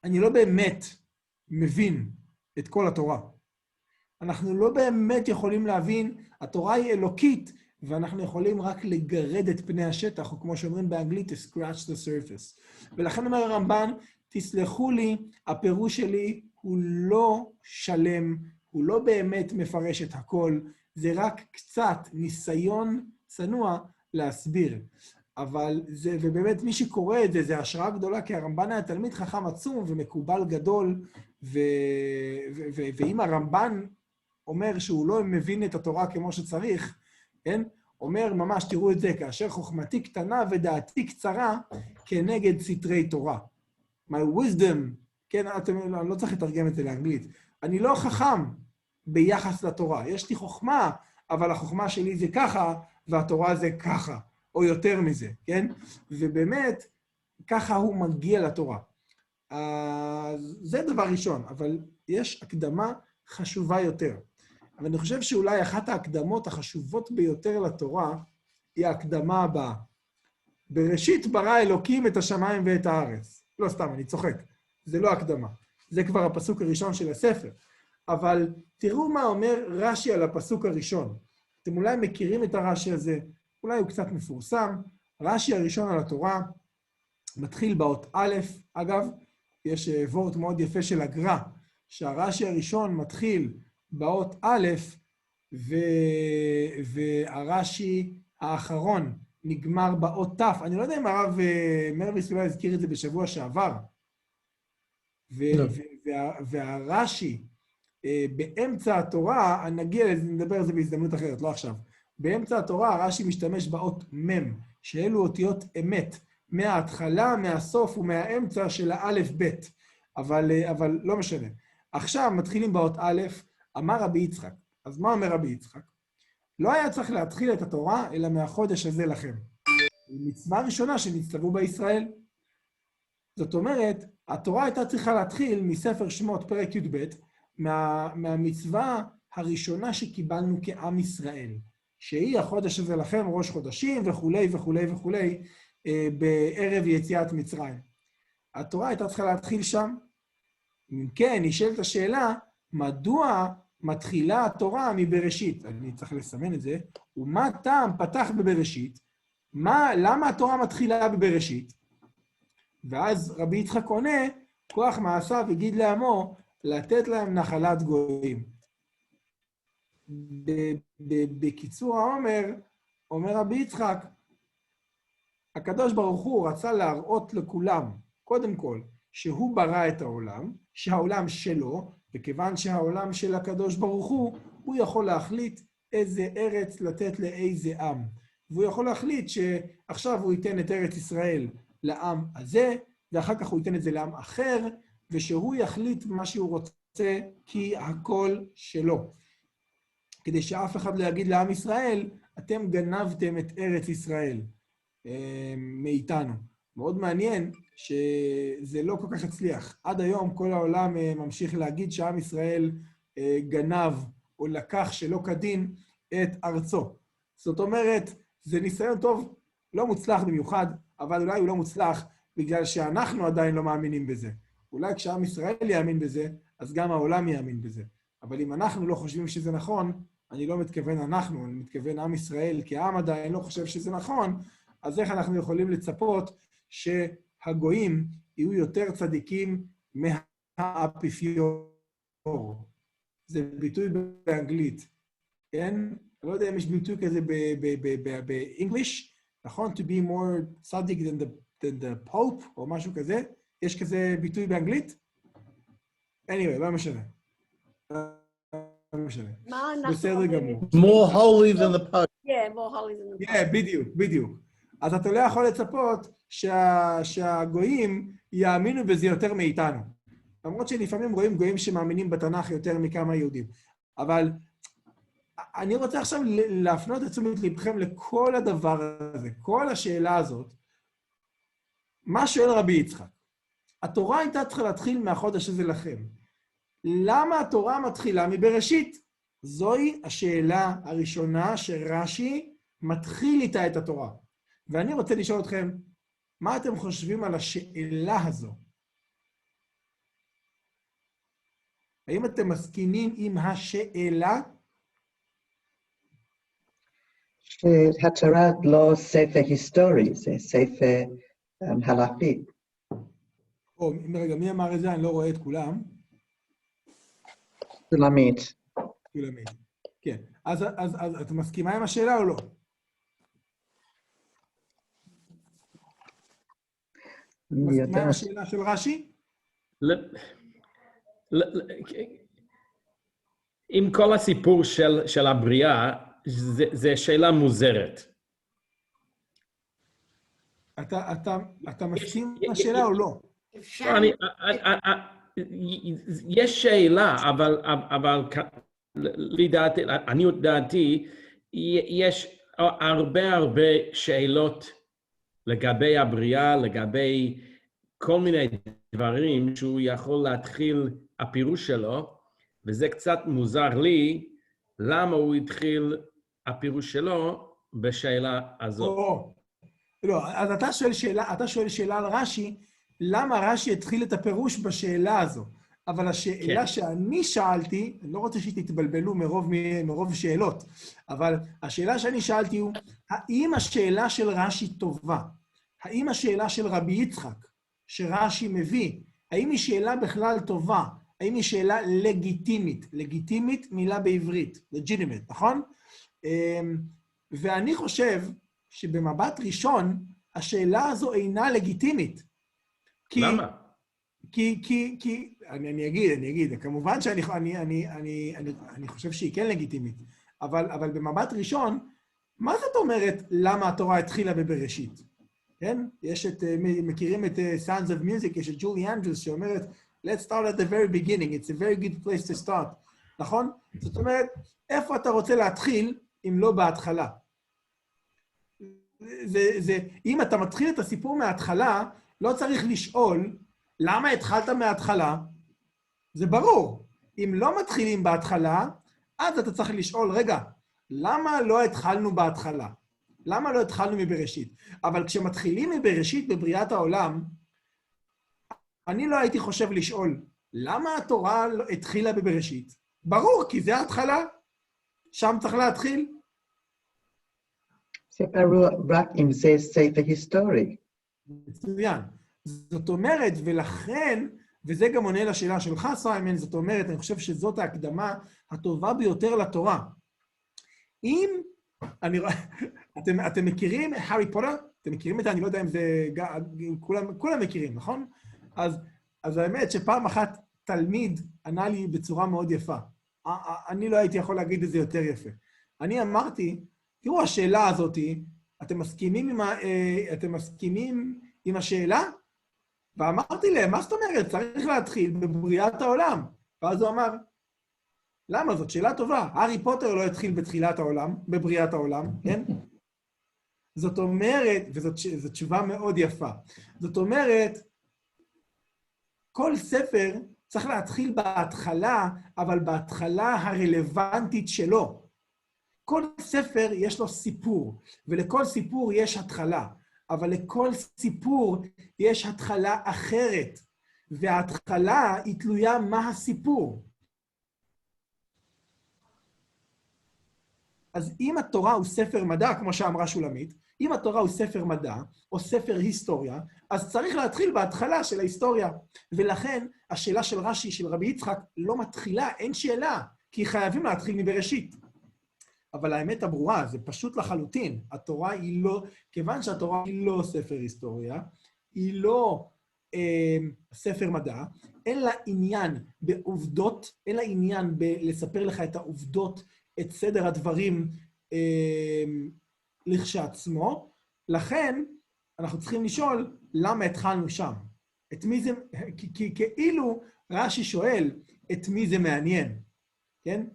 אני לא באמת מבין את כל התורה. אנחנו לא באמת יכולים להבין, התורה היא אלוקית, ואנחנו יכולים רק לגרד את פני השטח, או כמו שאומרים באנגלית, to scratch the surface. ולכן אומר הרמב"ן, תסלחו לי, הפירוש שלי הוא לא שלם, הוא לא באמת מפרש את הכל, זה רק קצת ניסיון צנוע להסביר. אבל זה, ובאמת מי שקורא את זה, זה השראה גדולה, כי הרמב"ן היה תלמיד חכם עצום ומקובל גדול, ואם הרמב"ן אומר שהוא לא מבין את התורה כמו שצריך, כן? אומר ממש, תראו את זה, כאשר חוכמתי קטנה ודעתי קצרה, כנגד סתרי תורה. My wisdom, כן, אני לא צריך לתרגם את זה לאנגלית, אני לא חכם ביחס לתורה. יש לי חוכמה, אבל החוכמה שלי זה ככה, והתורה זה ככה, או יותר מזה, כן? ובאמת, ככה הוא מגיע לתורה. זה דבר ראשון, אבל יש הקדמה חשובה יותר. אבל אני חושב שאולי אחת ההקדמות החשובות ביותר לתורה, היא ההקדמה הבאה. בראשית ברא אלוקים את השמיים ואת הארץ. לא סתם, אני צוחק. זה לא הקדמה. זה כבר הפסוק הראשון של הספר. אבל תראו מה אומר רש"י על הפסוק הראשון. אתם אולי מכירים את הרש"י הזה, אולי הוא קצת מפורסם. רש"י הראשון על התורה מתחיל באות א', אגב, יש וורט מאוד יפה של הגר"א, שהרש"י הראשון מתחיל באות א', והרש"י האחרון נגמר באות ת'. אני לא יודע אם הרב מרוויס אולי הזכיר את זה בשבוע שעבר. והרש"י באמצע התורה, נדבר על זה בהזדמנות אחרת, לא עכשיו. באמצע התורה הרש"י משתמש באות מ', שאלו אותיות אמת, מההתחלה, מהסוף ומהאמצע של האלף ב', אבל לא משנה. עכשיו מתחילים באות א', אמר רבי יצחק. אז מה אומר רבי יצחק? לא היה צריך להתחיל את התורה, אלא מהחודש הזה לכם. מצווה ראשונה שנצטוו בישראל. זאת אומרת, התורה הייתה צריכה להתחיל מספר שמות פרק י"ב, מהמצווה הראשונה שקיבלנו כעם ישראל, שהיא החודש הזה לכם, ראש חודשים וכולי וכולי וכולי, בערב יציאת מצרים. התורה הייתה צריכה להתחיל שם. אם כן, נשאלת השאלה, מדוע מתחילה התורה מבראשית? אני צריך לסמן את זה. ומה טעם פתח בבראשית? למה התורה מתחילה בבראשית? ואז רבי יצחק עונה, כוח מעשיו הגיד לעמו, לתת להם נחלת גויים. בקיצור האומר, אומר רבי יצחק, הקדוש ברוך הוא רצה להראות לכולם, קודם כל, שהוא ברא את העולם, שהעולם שלו, וכיוון שהעולם של הקדוש ברוך הוא יכול להחליט איזה ארץ לתת לאיזה עם. והוא יכול להחליט שעכשיו הוא ייתן את ארץ ישראל לעם הזה, ואחר כך הוא ייתן את זה לעם אחר, ושהוא יחליט מה שהוא רוצה, כי הכל שלו. כדי שאף אחד לא יגיד לעם ישראל, אתם גנבתם את ארץ ישראל מאיתנו. מאוד מעניין שזה לא כל כך הצליח. עד היום כל העולם ממשיך להגיד שעם ישראל גנב או לקח שלא כדין את ארצו. זאת אומרת, זה ניסיון טוב, לא מוצלח במיוחד, אבל אולי הוא לא מוצלח בגלל שאנחנו עדיין לא מאמינים בזה. אולי כשעם ישראל יאמין בזה, אז גם העולם יאמין בזה. אבל אם אנחנו לא חושבים שזה נכון, אני לא מתכוון אנחנו, אני מתכוון עם ישראל, כי העם עדיין לא חושב שזה נכון, אז איך אנחנו יכולים לצפות שהגויים יהיו יותר צדיקים מהאפיפיור? זה ביטוי באנגלית, כן? אני לא יודע אם יש ביטוי כזה באנגליש, נכון? To be more צדיק than the Pope, או משהו כזה. יש כזה ביטוי באנגלית? anyway, לא משנה. לא משנה. מה אנחנו בסדר אומרים? גמור. More holy than the Pope. Yeah, more holy than the כן, בדיוק, בדיוק. אז אתה לא יכול לצפות שהגויים יאמינו בזה יותר מאיתנו. למרות שלפעמים רואים גויים שמאמינים בתנ"ך יותר מכמה יהודים. אבל אני רוצה עכשיו להפנות את תשומת לבכם לכל הדבר הזה, כל השאלה הזאת. מה שואל רבי יצחק? התורה הייתה צריכה להתחיל מהחודש הזה לכם. למה התורה מתחילה מבראשית? זוהי השאלה הראשונה שרש"י מתחיל איתה את התורה. ואני רוצה לשאול אתכם, מה אתם חושבים על השאלה הזו? האם אתם מסכימים עם השאלה? שהתורה לא ספר היסטורי, זה ספר הלכי. או, רגע, מי אמר את זה? אני לא רואה את כולם. שולמית. שולמית. כן. אז את מסכימה עם השאלה או לא? מסכימה עם השאלה של רש"י? עם כל הסיפור של הבריאה, זה שאלה מוזרת. אתה מסכים עם השאלה או לא? יש שאלה, אבל לדעתי, יש הרבה שאלות לגבי הבריאה, לגבי כל מיני דברים שהוא יכול להתחיל הפירוש שלו, וזה קצת מוזר לי, למה הוא התחיל הפירוש שלו בשאלה הזאת. לא, אז אתה שואל שאלה על רש"י, למה רש"י התחיל את הפירוש בשאלה הזו? אבל השאלה שאני שאלתי, אני לא רוצה שתתבלבלו מרוב שאלות, אבל השאלה שאני שאלתי הוא, האם השאלה של רש"י טובה? האם השאלה של רבי יצחק, שרש"י מביא, האם היא שאלה בכלל טובה? האם היא שאלה לגיטימית? לגיטימית מילה בעברית, legitimate, נכון? ואני חושב שבמבט ראשון, השאלה הזו אינה לגיטימית. למה? כי אני אגיד, כמובן שאני חושב שהיא כן לגיטימית, אבל במבט ראשון, מה זאת אומרת למה התורה התחילה בבראשית? כן? מכירים את Sounds of Music, יש את ג'ולי אנדרוס שאומרת, let's start at the very beginning, it's a very good place to start, נכון? זאת אומרת, איפה אתה רוצה להתחיל אם לא בהתחלה? אם אתה מתחיל את הסיפור מההתחלה, לא צריך לשאול, למה התחלת מההתחלה? זה ברור. אם לא מתחילים בהתחלה, אז אתה צריך לשאול, רגע, למה לא התחלנו בהתחלה? למה לא התחלנו מבראשית? אבל כשמתחילים מבראשית בבריאת העולם, אני לא הייתי חושב לשאול, למה התורה התחילה בבראשית? ברור, כי זה ההתחלה. שם צריך להתחיל. זה ברור רק אם זה ספר היסטורי. מצוין. זאת אומרת, ולכן, וזה גם עונה לשאלה שלך, סיימן, זאת אומרת, אני חושב שזאת ההקדמה הטובה ביותר לתורה. אם, אתם מכירים הארי פוטר? אתם מכירים את זה? אני לא יודע אם זה, כולם מכירים, נכון? אז האמת שפעם אחת תלמיד ענה לי בצורה מאוד יפה. אני לא הייתי יכול להגיד את זה יותר יפה. אני אמרתי, תראו, השאלה הזאת, אתם מסכימים עם השאלה? ואמרתי להם, מה זאת אומרת? צריך להתחיל בבריאת העולם. ואז הוא אמר, למה? זאת שאלה טובה. הארי פוטר לא התחיל בתחילת העולם, בבריאת העולם, כן? זאת אומרת, וזאת תשובה מאוד יפה, זאת אומרת, כל ספר צריך להתחיל בהתחלה, אבל בהתחלה הרלוונטית שלו. כל ספר יש לו סיפור, ולכל סיפור יש התחלה, אבל לכל סיפור יש התחלה אחרת, וההתחלה היא תלויה מה הסיפור. אז אם התורה הוא ספר מדע, כמו שאמרה שולמית, אם התורה הוא ספר מדע, או ספר היסטוריה, אז צריך להתחיל בהתחלה של ההיסטוריה. ולכן, השאלה של רש"י, של רבי יצחק, לא מתחילה, אין שאלה. כי חייבים להתחיל מבראשית. אבל האמת הברורה, זה פשוט לחלוטין. התורה היא לא, כיוון שהתורה היא לא ספר היסטוריה, היא לא ספר מדע, אין לה עניין בעובדות, אין לה עניין בלספר לך את העובדות, את סדר הדברים לכשעצמו. לכן, אנחנו צריכים לשאול למה התחלנו שם. את מי זה, כי כאילו רש"י שואל את מי זה מעניין, כן?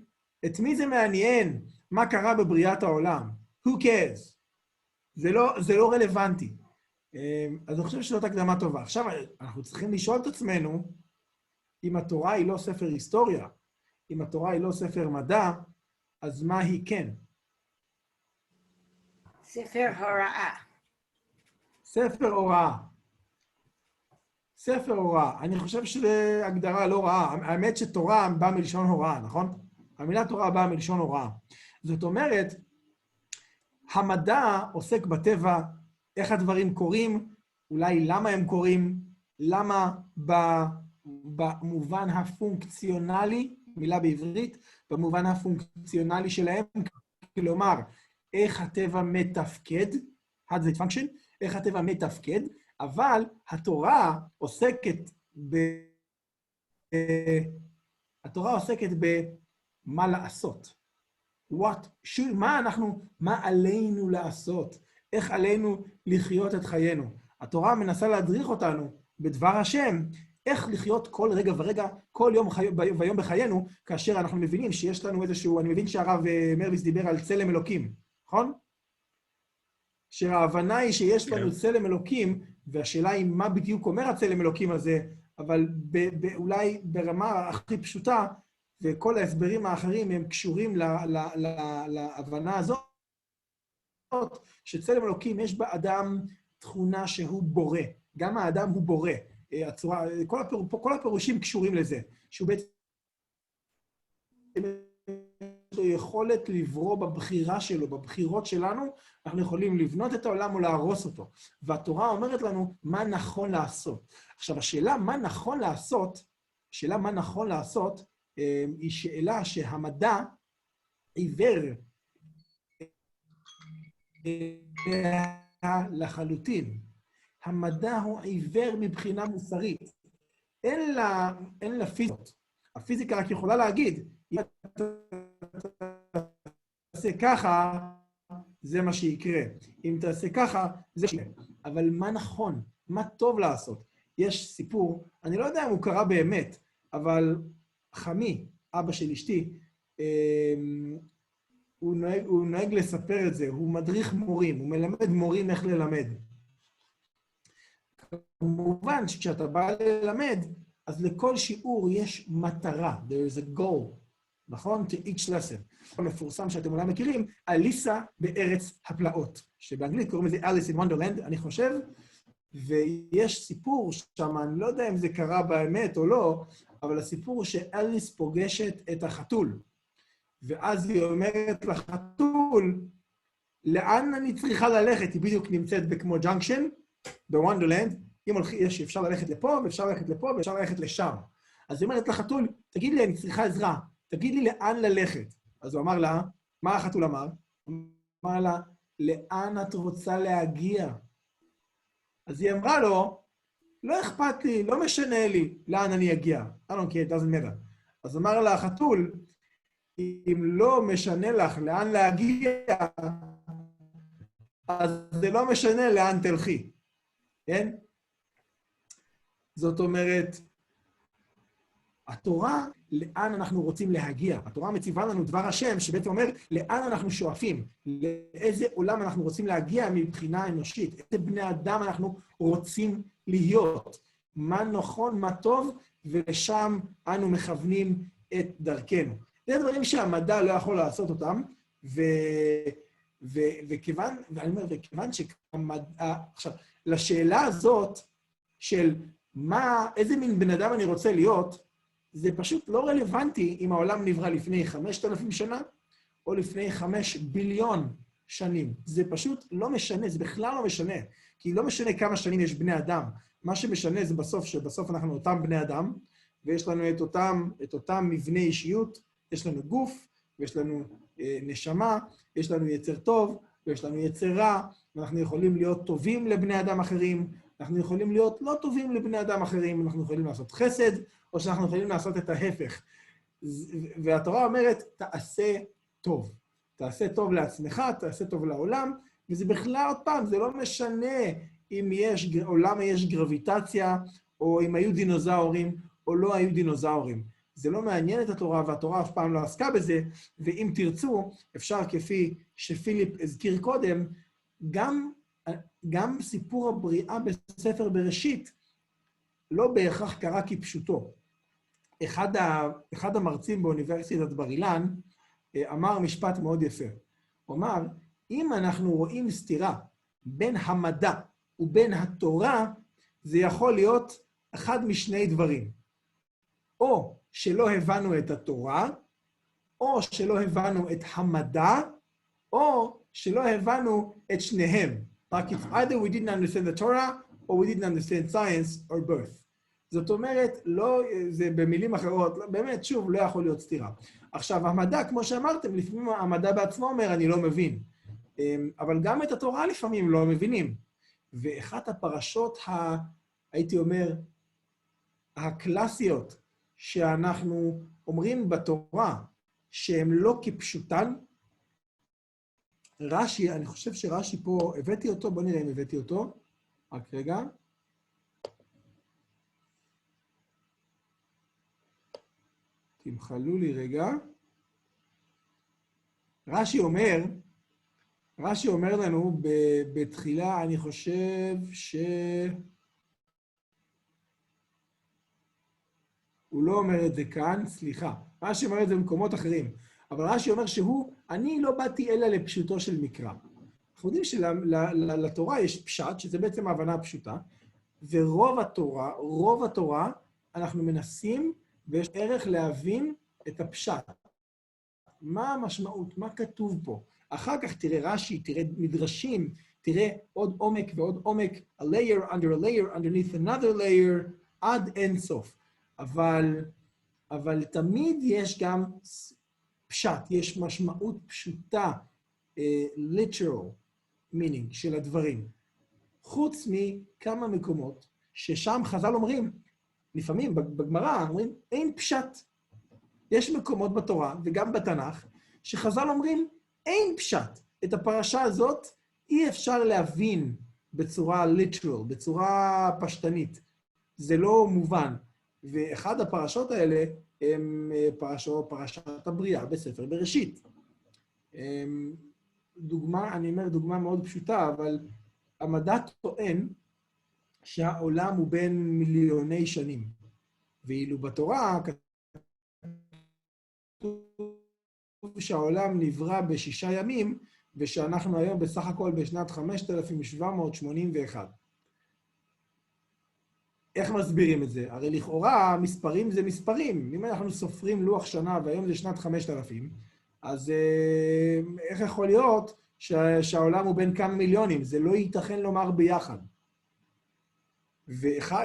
את מי זה מעניין? מה קרה בבריאת העולם? Who cares? זה לא רלוונטי. אז אני חושב שזאת הקדמה טובה. עכשיו, אנחנו צריכים לשאול את עצמנו, אם התורה היא לא ספר היסטוריה, אם התורה היא לא ספר מדע, אז מה היא כן? ספר הוראה. ספר הוראה. ספר הוראה. אני חושב שזו הגדרה לא רעה. האמת שתורה באה מלשון הוראה, נכון? המילה תורה באה מלשון הוראה. זאת אומרת, המדע עוסק בטבע, איך הדברים קורים, אולי למה הם קורים, למה במובן הפונקציונלי, מילה בעברית, במובן הפונקציונלי שלהם, כלומר, איך הטבע מתפקד, how does it function, איך הטבע מתפקד, אבל התורה עוסקת במה לעשות. מה עלינו לעשות? איך עלינו לחיות את חיינו? התורה מנסה להדריך אותנו בדבר השם, איך לחיות כל רגע ורגע, כל יום ויום בחיינו, כאשר אנחנו מבינים שיש לנו איזשהו, אני מבין שהרב מרביס דיבר על צלם אלוקים, נכון? שההבנה היא שיש לנו צלם אלוקים, והשאלה היא מה בדיוק אומר הצלם אלוקים הזה, אבל אולי ברמה הכי פשוטה, וכל ההסברים האחרים הם קשורים להבנה הזאת, שצלם אלוקים יש באדם תכונה שהוא בורא. גם האדם הוא בורא. כל הפירושים קשורים לזה, שהוא בעצם יש לו יכולת לברוא בבחירה שלו, בבחירות שלנו, אנחנו יכולים לבנות את העולם או להרוס אותו. והתורה אומרת לנו מה נכון לעשות. עכשיו, השאלה מה נכון לעשות, היא שאלה שהמדע עיוור לחלוטין. המדע הוא עיוור מבחינה מוסרית. אין לה פיזיקות. הפיזיקה רק יכולה להגיד, אם אתה תעשה ככה, זה מה שיקרה. אם תעשה ככה, זה שיקרה. אבל מה נכון? מה טוב לעשות? יש סיפור, אני לא יודע אם הוא קרה באמת, אבל חמי, אבא של אשתי, הוא נוהג לספר את זה, הוא מדריך מורים, הוא מלמד מורים איך ללמד. כמובן שכשאתה בא ללמד, אז לכל שיעור יש מטרה, there is a goal, נכון? To each lesson. המפורסם שאתם אולי מכירים, אליסה בארץ הפלאות, שבאנגלית קוראים לזה Alice in Wonderland, אני חושב, ויש סיפור שם, אני לא יודע אם זה קרה באמת או לא, אבל הסיפור שאליס פוגשת את החתול, ואז היא אומרת לחתול, לאן אני צריכה ללכת? היא בדיוק נמצאת בכמו ג'אנקשן, בוונדרלנד, יש אפשר ללכת לפה, ואפשר ללכת לפה, ואפשר ללכת לשם. אז היא אומרת לחתול, תגיד לי, אני צריכה עזרה, תגיד לי לאן ללכת. אז הוא אמר לה, מה החתול אמר? הוא אמר לה, לאן את רוצה להגיע? אז היא אמרה לו, לא אכפת לי, לא משנה לי לאן אני אגיע. I don't care, it doesn't matter. אז אמר לה החתול, אם לא משנה לך לאן להגיע, אז זה לא משנה לאן תלכי. כן? זאת אומרת, התורה, לאן אנחנו רוצים להגיע. התורה מציבה לנו דבר השם, שבעצם אומר, לאן אנחנו שואפים, לאיזה עולם אנחנו רוצים להגיע מבחינה אנושית, איזה בני אדם אנחנו רוצים להיות, מה נכון, מה טוב, ולשם אנו מכוונים את דרכנו. זה דברים שהמדע לא יכול לעשות אותם, וכיוון שהמדע, עכשיו, לשאלה הזאת של איזה מין בן אדם אני רוצה להיות, זה פשוט לא רלוונטי אם העולם נברא לפני 5,000 שנה, או לפני 5 ביליון שנים. זה פשוט לא משנה, זה בכלל לא משנה. כי לא משנה כמה שנים יש בני אדם. מה שמשנה זה שבסוף אנחנו אותם בני אדם, ויש לנו את אותם מבנה אישיות, יש לנו גוף, ויש לנו נשמה, יש לנו יצר טוב, ויש לנו יצר רע, ואנחנו יכולים להיות טובים לבני אדם אחרים, אנחנו יכולים להיות לא טובים לבני אדם אחרים, אנחנו יכולים לעשות חסד, או שאנחנו יכולים לעשות את ההפך. והתורה אומרת, תעשה טוב. תעשה טוב לעצמך, תעשה טוב לעולם, וזה בכלל, עוד פעם, זה לא משנה אם יש, או למה יש גרביטציה, או אם היו דינוזאורים, או לא היו דינוזאורים. זה לא מעניין את התורה, והתורה אף פעם לא עסקה בזה, ואם תרצו, אפשר כפי שפיליפ הזכיר קודם, גם סיפור הבריאה בספר בראשית, לא בהכרח קרה כפשוטו. אחד המרצים באוניברסיטת בר אילן אמר משפט מאוד יפה. הוא אמר, אם אנחנו רואים סתירה בין המדע ובין התורה, זה יכול להיות אחד משני דברים. או שלא הבנו את התורה, או שלא הבנו את המדע, או שלא הבנו את שניהם. Like it's either we didn't understand the Torah, or we didn't understand science, or both. זאת אומרת, לא, זה במילים אחרות, באמת, שוב, לא יכול להיות סתירה. עכשיו, המדע, כמו שאמרתם, לפעמים המדע בעצמו אומר, אני לא מבין. אבל גם את התורה לפעמים לא מבינים. ואחת הפרשות, הייתי אומר, הקלאסיות, שאנחנו אומרים בתורה, שהן לא כפשוטן, רש"י, אני חושב שרש"י פה, הבאתי אותו, בוא נראה אם הבאתי אותו. רק רגע. תמחלו לי רגע. רש"י אומר לנו בתחילה, אני חושב הוא לא אומר את זה כאן, סליחה. רש"י אומר את זה במקומות אחרים. אבל רש"י אומר אני לא באתי אלא לפשוטו של מקרא. אנחנו יודעים שלתורה יש פשט, שזה בעצם ההבנה הפשוטה, ורוב התורה, אנחנו מנסים, ויש ערך להבין את הפשט. מה המשמעות? מה כתוב פה? אחר כך תראה רש"י, תראה מדרשים, תראה עוד עומק ועוד עומק, a layer under a layer, underneath another layer, עד אין סוף. אבל תמיד יש גם פשט, יש משמעות פשוטה, literal meaning של הדברים. חוץ מכמה מקומות ששם חז"ל אומרים, לפעמים בגמרא אומרים, אין פשט. יש מקומות בתורה וגם בתנ"ך שחז"ל אומרים, אין פשט. את הפרשה הזאת אי אפשר להבין בצורה literal, בצורה פשטנית. זה לא מובן. ואחד הפרשות האלה הם פרשת הבריאה בספר בראשית. אני אומר דוגמה מאוד פשוטה, אבל המדע טוען שהעולם הוא בין מיליוני שנים. ואילו בתורה כתוב שהעולם נברא ב6 ימים, ושאנחנו היום בסך הכל בשנת 5781. איך מסבירים את זה? הרי לכאורה מספרים זה מספרים. אם אנחנו סופרים לוח שנה והיום זה שנת 5000, אז איך יכול להיות שהעולם הוא בין כמה מיליונים? זה לא ייתכן לומר ביחד.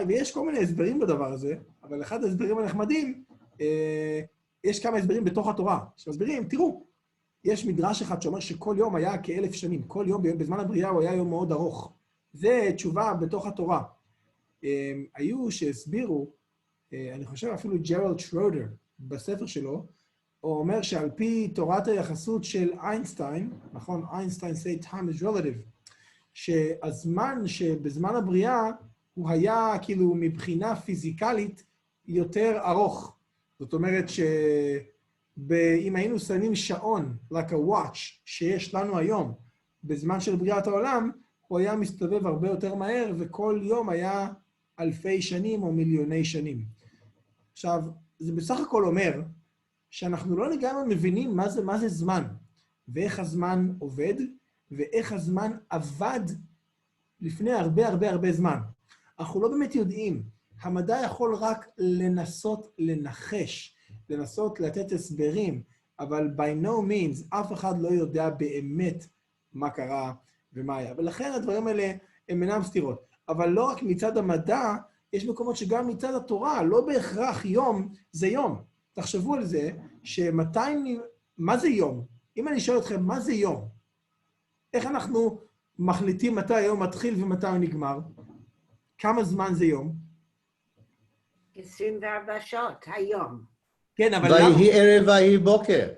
ויש כל מיני הסברים בדבר הזה, אבל אחד ההסברים הנחמדים, יש כמה הסברים בתוך התורה, שמסבירים, תראו, יש מדרש אחד שאומר שכל יום היה כ1000 שנים, כל יום בזמן הבריאה הוא היה יום מאוד ארוך. זה תשובה בתוך התורה. היו שהסבירו, אני חושב אפילו ג'רלד שרודר בספר שלו, הוא אומר שעל פי תורת היחסות של איינשטיין, נכון, איינשטיין say time is relative, שהזמן שבזמן הבריאה הוא היה כאילו מבחינה פיזיקלית יותר ארוך. זאת אומרת שאם היינו שמים שעון, like a watch, שיש לנו היום, בזמן של בריאת העולם, הוא היה מסתובב הרבה יותר מהר, וכל יום היה 1000 שנים או מיליוני שנים. עכשיו, זה בסך הכל אומר שאנחנו לא לגמרי מבינים מה זה זמן, ואיך הזמן עובד, ואיך הזמן עבד לפני הרבה זמן. אנחנו לא באמת יודעים. המדע יכול רק לנסות לנחש, לנסות לתת הסברים, אבל by no means אף אחד לא יודע באמת מה קרה ומה היה. ולכן הדברים האלה הם אינם סתירות. אבל לא רק מצד המדע, יש מקומות שגם מצד התורה, לא בהכרח יום זה יום. תחשבו על זה מה זה יום? אם אני שואל אתכם, מה זה יום? איך אנחנו מחליטים מתי היום מתחיל ומתי הוא נגמר? כמה זמן זה יום? 24 שעות, היום. כן, אבל למה? ויהי ערב ויהי בוקר.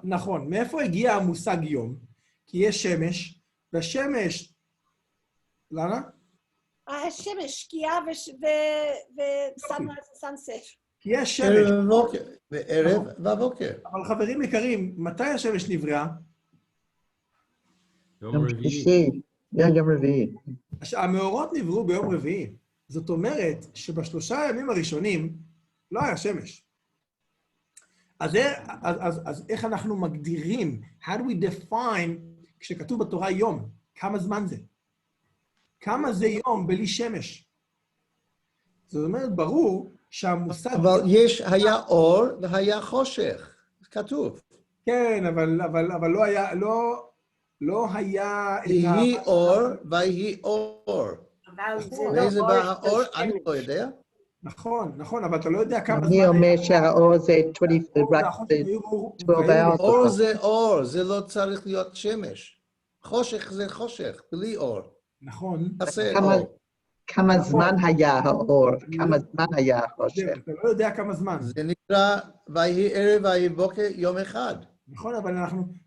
נכון. מאיפה הגיע המושג יום? כי יש שמש, והשמש... למה? השמש, שקיעה וסנסט. כי יש שמש. ערב ובוקר, וערב ובוקר. אבל חברים יקרים, מתי השמש נבראה? יום שלישי. יום רביעי. המאורות נבראו ביום רביעי. זאת אומרת שבשלושה הימים הראשונים לא היה שמש. אז איך אנחנו מגדירים? How do we define, כשכתוב בתורה יום, כמה זמן זה? כמה זה יום בלי שמש? זאת אומרת, ברור שהמושג... אבל היה אור והיה חושך, כתוב. כן, אבל לא היה... יהי אור ויהי אור. אבל זה ואיזה לא בא אור האור? של אני לא שמש. יודע. נכון, אבל אתה לא יודע כמה זמן... אני אומר שהאור זה 12 אור hours. זה אור, זה לא צריך להיות שמש. חושך זה חושך, בלי אור. נכון. חסר כמה- אור. כמה זמן היה האור? כמה זמן היה החושך? אתה לא יודע כמה זמן. זה נקרא ויהי ערב ויהי בוקר יום אחד. נכון, אבל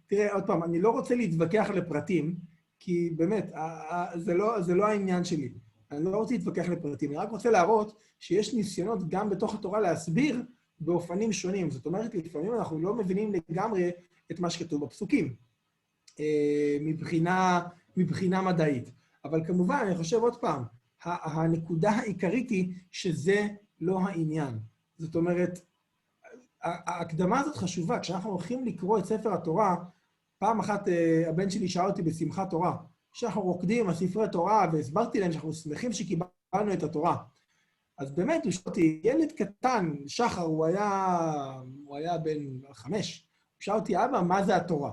תראה, עוד פעם, אני לא רוצה להתווכח לפרטים, כי באמת, זה לא העניין שלי. אני לא רוצה להתווכח לפרטים, אני רק רוצה להראות שיש ניסיונות גם בתוך התורה להסביר באופנים שונים. זאת אומרת, לפעמים אנחנו לא מבינים לגמרי את מה שכתוב בפסוקים, מבחינה מדעית. אבל כמובן, אני חושב עוד פעם, הנקודה העיקרית היא שזה לא העניין. זאת אומרת, ההקדמה הזאת חשובה. כשאנחנו הולכים לקרוא את ספר התורה, פעם אחת הבן שלי שאל אותי בשמחת תורה, שאנחנו רוקדים על ספרי תורה, והסברתי להם שאנחנו שמחים שקיבלנו את התורה. אז באמת, הוא שאל אותי, ילד קטן, שחר, הוא היה בן 5, הוא שאל אותי, אבא, מה זה התורה?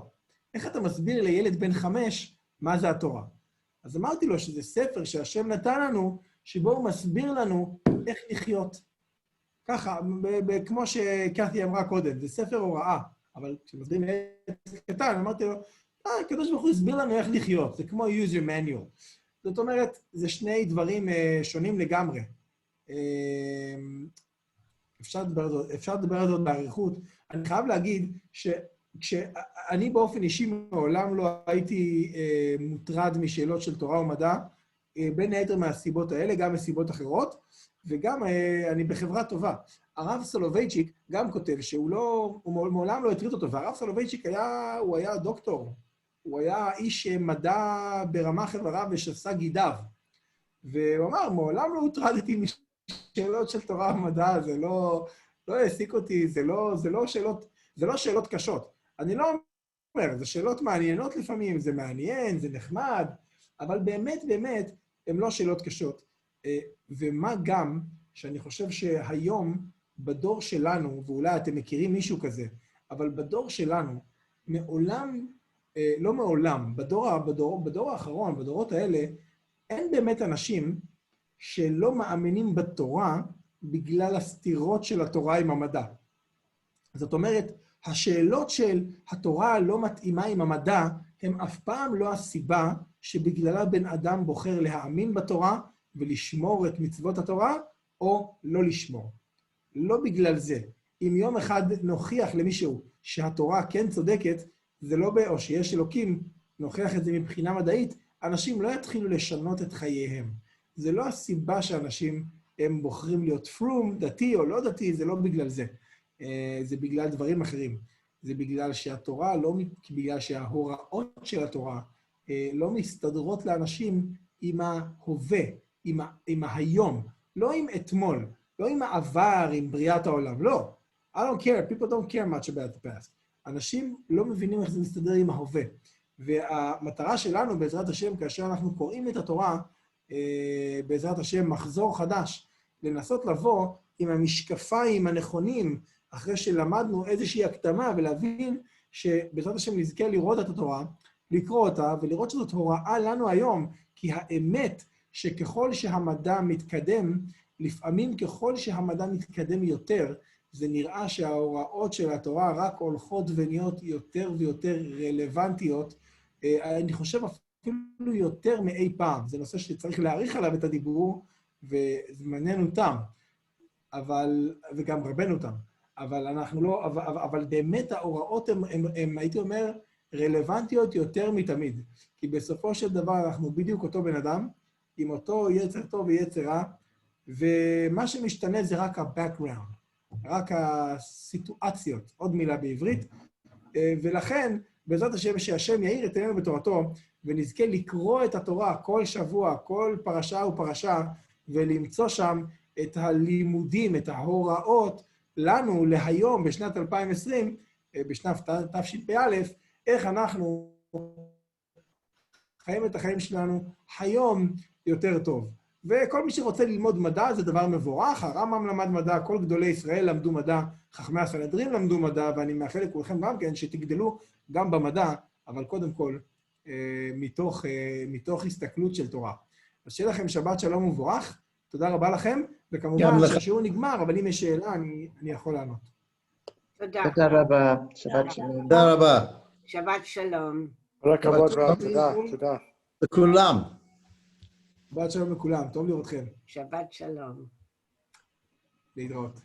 איך אתה מסביר לילד בן 5 מה זה התורה? אז אמרתי לו שזה ספר שהשם נתן לנו, שבו הוא מסביר לנו איך לחיות. ככה, כמו שקתי אמרה קודם, זה ספר הוראה, אבל כשמסבירים לילד קטן, אמרתי לו, הקדוש ברוך הוא הסביר לנו איך לחיות, זה כמו user manual. זאת אומרת, זה שני דברים שונים לגמרי. אפשר לדבר על זאת בעריכות. אני חייב להגיד כשאני באופן אישי מעולם לא הייתי מוטרד משאלות של תורה ומדע, בין היתר מהסיבות האלה, גם מסיבות אחרות, וגם אני בחברה טובה. הרב סולובייצ'יק גם כותב שהוא מעולם לא הטריד אותו, והרב סולובייצ'יק היה דוקטור, הוא היה איש מדע ברמה חברה ושסה גידיו. והוא אמר, מעולם לא הוטרדתי משאלות של תורה ומדע, זה לא העסיק אותי, זה לא שאלות קשות. אני לא אומר, זה שאלות מעניינות לפעמים, זה מעניין, זה נחמד, אבל באמת, הן לא שאלות קשות. ומה גם שאני חושב שהיום, בדור שלנו, ואולי אתם מכירים מישהו כזה, אבל בדור שלנו, בדור האחרון, בדורות האלה, אין באמת אנשים שלא מאמינים בתורה בגלל הסתירות של התורה עם המדע. זאת אומרת, השאלות של התורה לא מתאימה עם המדע, הם אף פעם לא הסיבה שבגללה בן אדם בוחר להאמין בתורה ולשמור את מצוות התורה, או לא לשמור. לא בגלל זה. אם יום אחד נוכיח למישהו שהתורה כן צודקת, זה לא או שיש אלוקים, נוכיח את זה מבחינה מדעית, אנשים לא יתחילו לשנות את חייהם. זה לא הסיבה שאנשים הם בוחרים להיות פרום, דתי או לא דתי, זה לא בגלל זה. זה בגלל דברים אחרים. זה בגלל שהתורה, בגלל שההוראות של התורה לא מסתדרות לאנשים עם ההווה, עם היום, לא עם אתמול, לא עם העבר, עם בריאת העולם, לא. I don't care, people don't care much about the past. אנשים לא מבינים איך זה מסתדר עם ההווה. והמטרה שלנו, בעזרת השם, כאשר אנחנו קוראים את התורה, בעזרת השם, מחזור חדש, לנסות לבוא עם המשקפיים הנכונים, אחרי שלמדנו איזושהי הקדמה, ולהבין שבעזרת השם נזכה לראות את התורה, לקרוא אותה, ולראות שזאת הוראה לנו היום, כי האמת שככל שהמדע מתקדם, לפעמים ככל שהמדע מתקדם יותר, זה נראה שההוראות של התורה רק הולכות ונהיות יותר ויותר רלוונטיות. אני חושב אפילו יותר מאי פעם. זה נושא שצריך להעריך עליו את הדיבור, וזמננו תם, וגם רבנו תם. אבל אנחנו לא, אבל באמת ההוראות הן, הייתי אומר, רלוונטיות יותר מתמיד. כי בסופו של דבר אנחנו בדיוק אותו בן אדם, עם אותו יצר טוב ויצר רע, ומה שמשתנה זה רק ה-background, רק הסיטואציות, עוד מילה בעברית, ולכן, בעזרת השם, שהשם יאיר את עינינו בתורתו, ונזכה לקרוא את התורה כל שבוע, כל פרשה ופרשה, ולמצוא שם את הלימודים, את ההוראות, לנו להיום, בשנת 2020, בשנת תשפ"א, איך אנחנו חיים את החיים שלנו היום יותר טוב. וכל מי שרוצה ללמוד מדע זה דבר מבורך, הרמב"ם למד מדע, כל גדולי ישראל למדו מדע, חכמי הסנהדרין למדו מדע, ואני מאחל לכולכם גם כן שתגדלו גם במדע, אבל קודם כל מתוך הסתכלות של תורה. אז שיהיה לכם שבת שלום ומבורך, תודה רבה לכם, וכמובן שהשיעור נגמר, אבל אם יש שאלה אני יכול לענות. תודה. תודה רבה, שבת שלום. תודה רבה. שבת שלום. כל הכבוד רב, תודה. לכולם. שבת שלום לכולם, טוב לראותכם. שבת שלום. להתראות.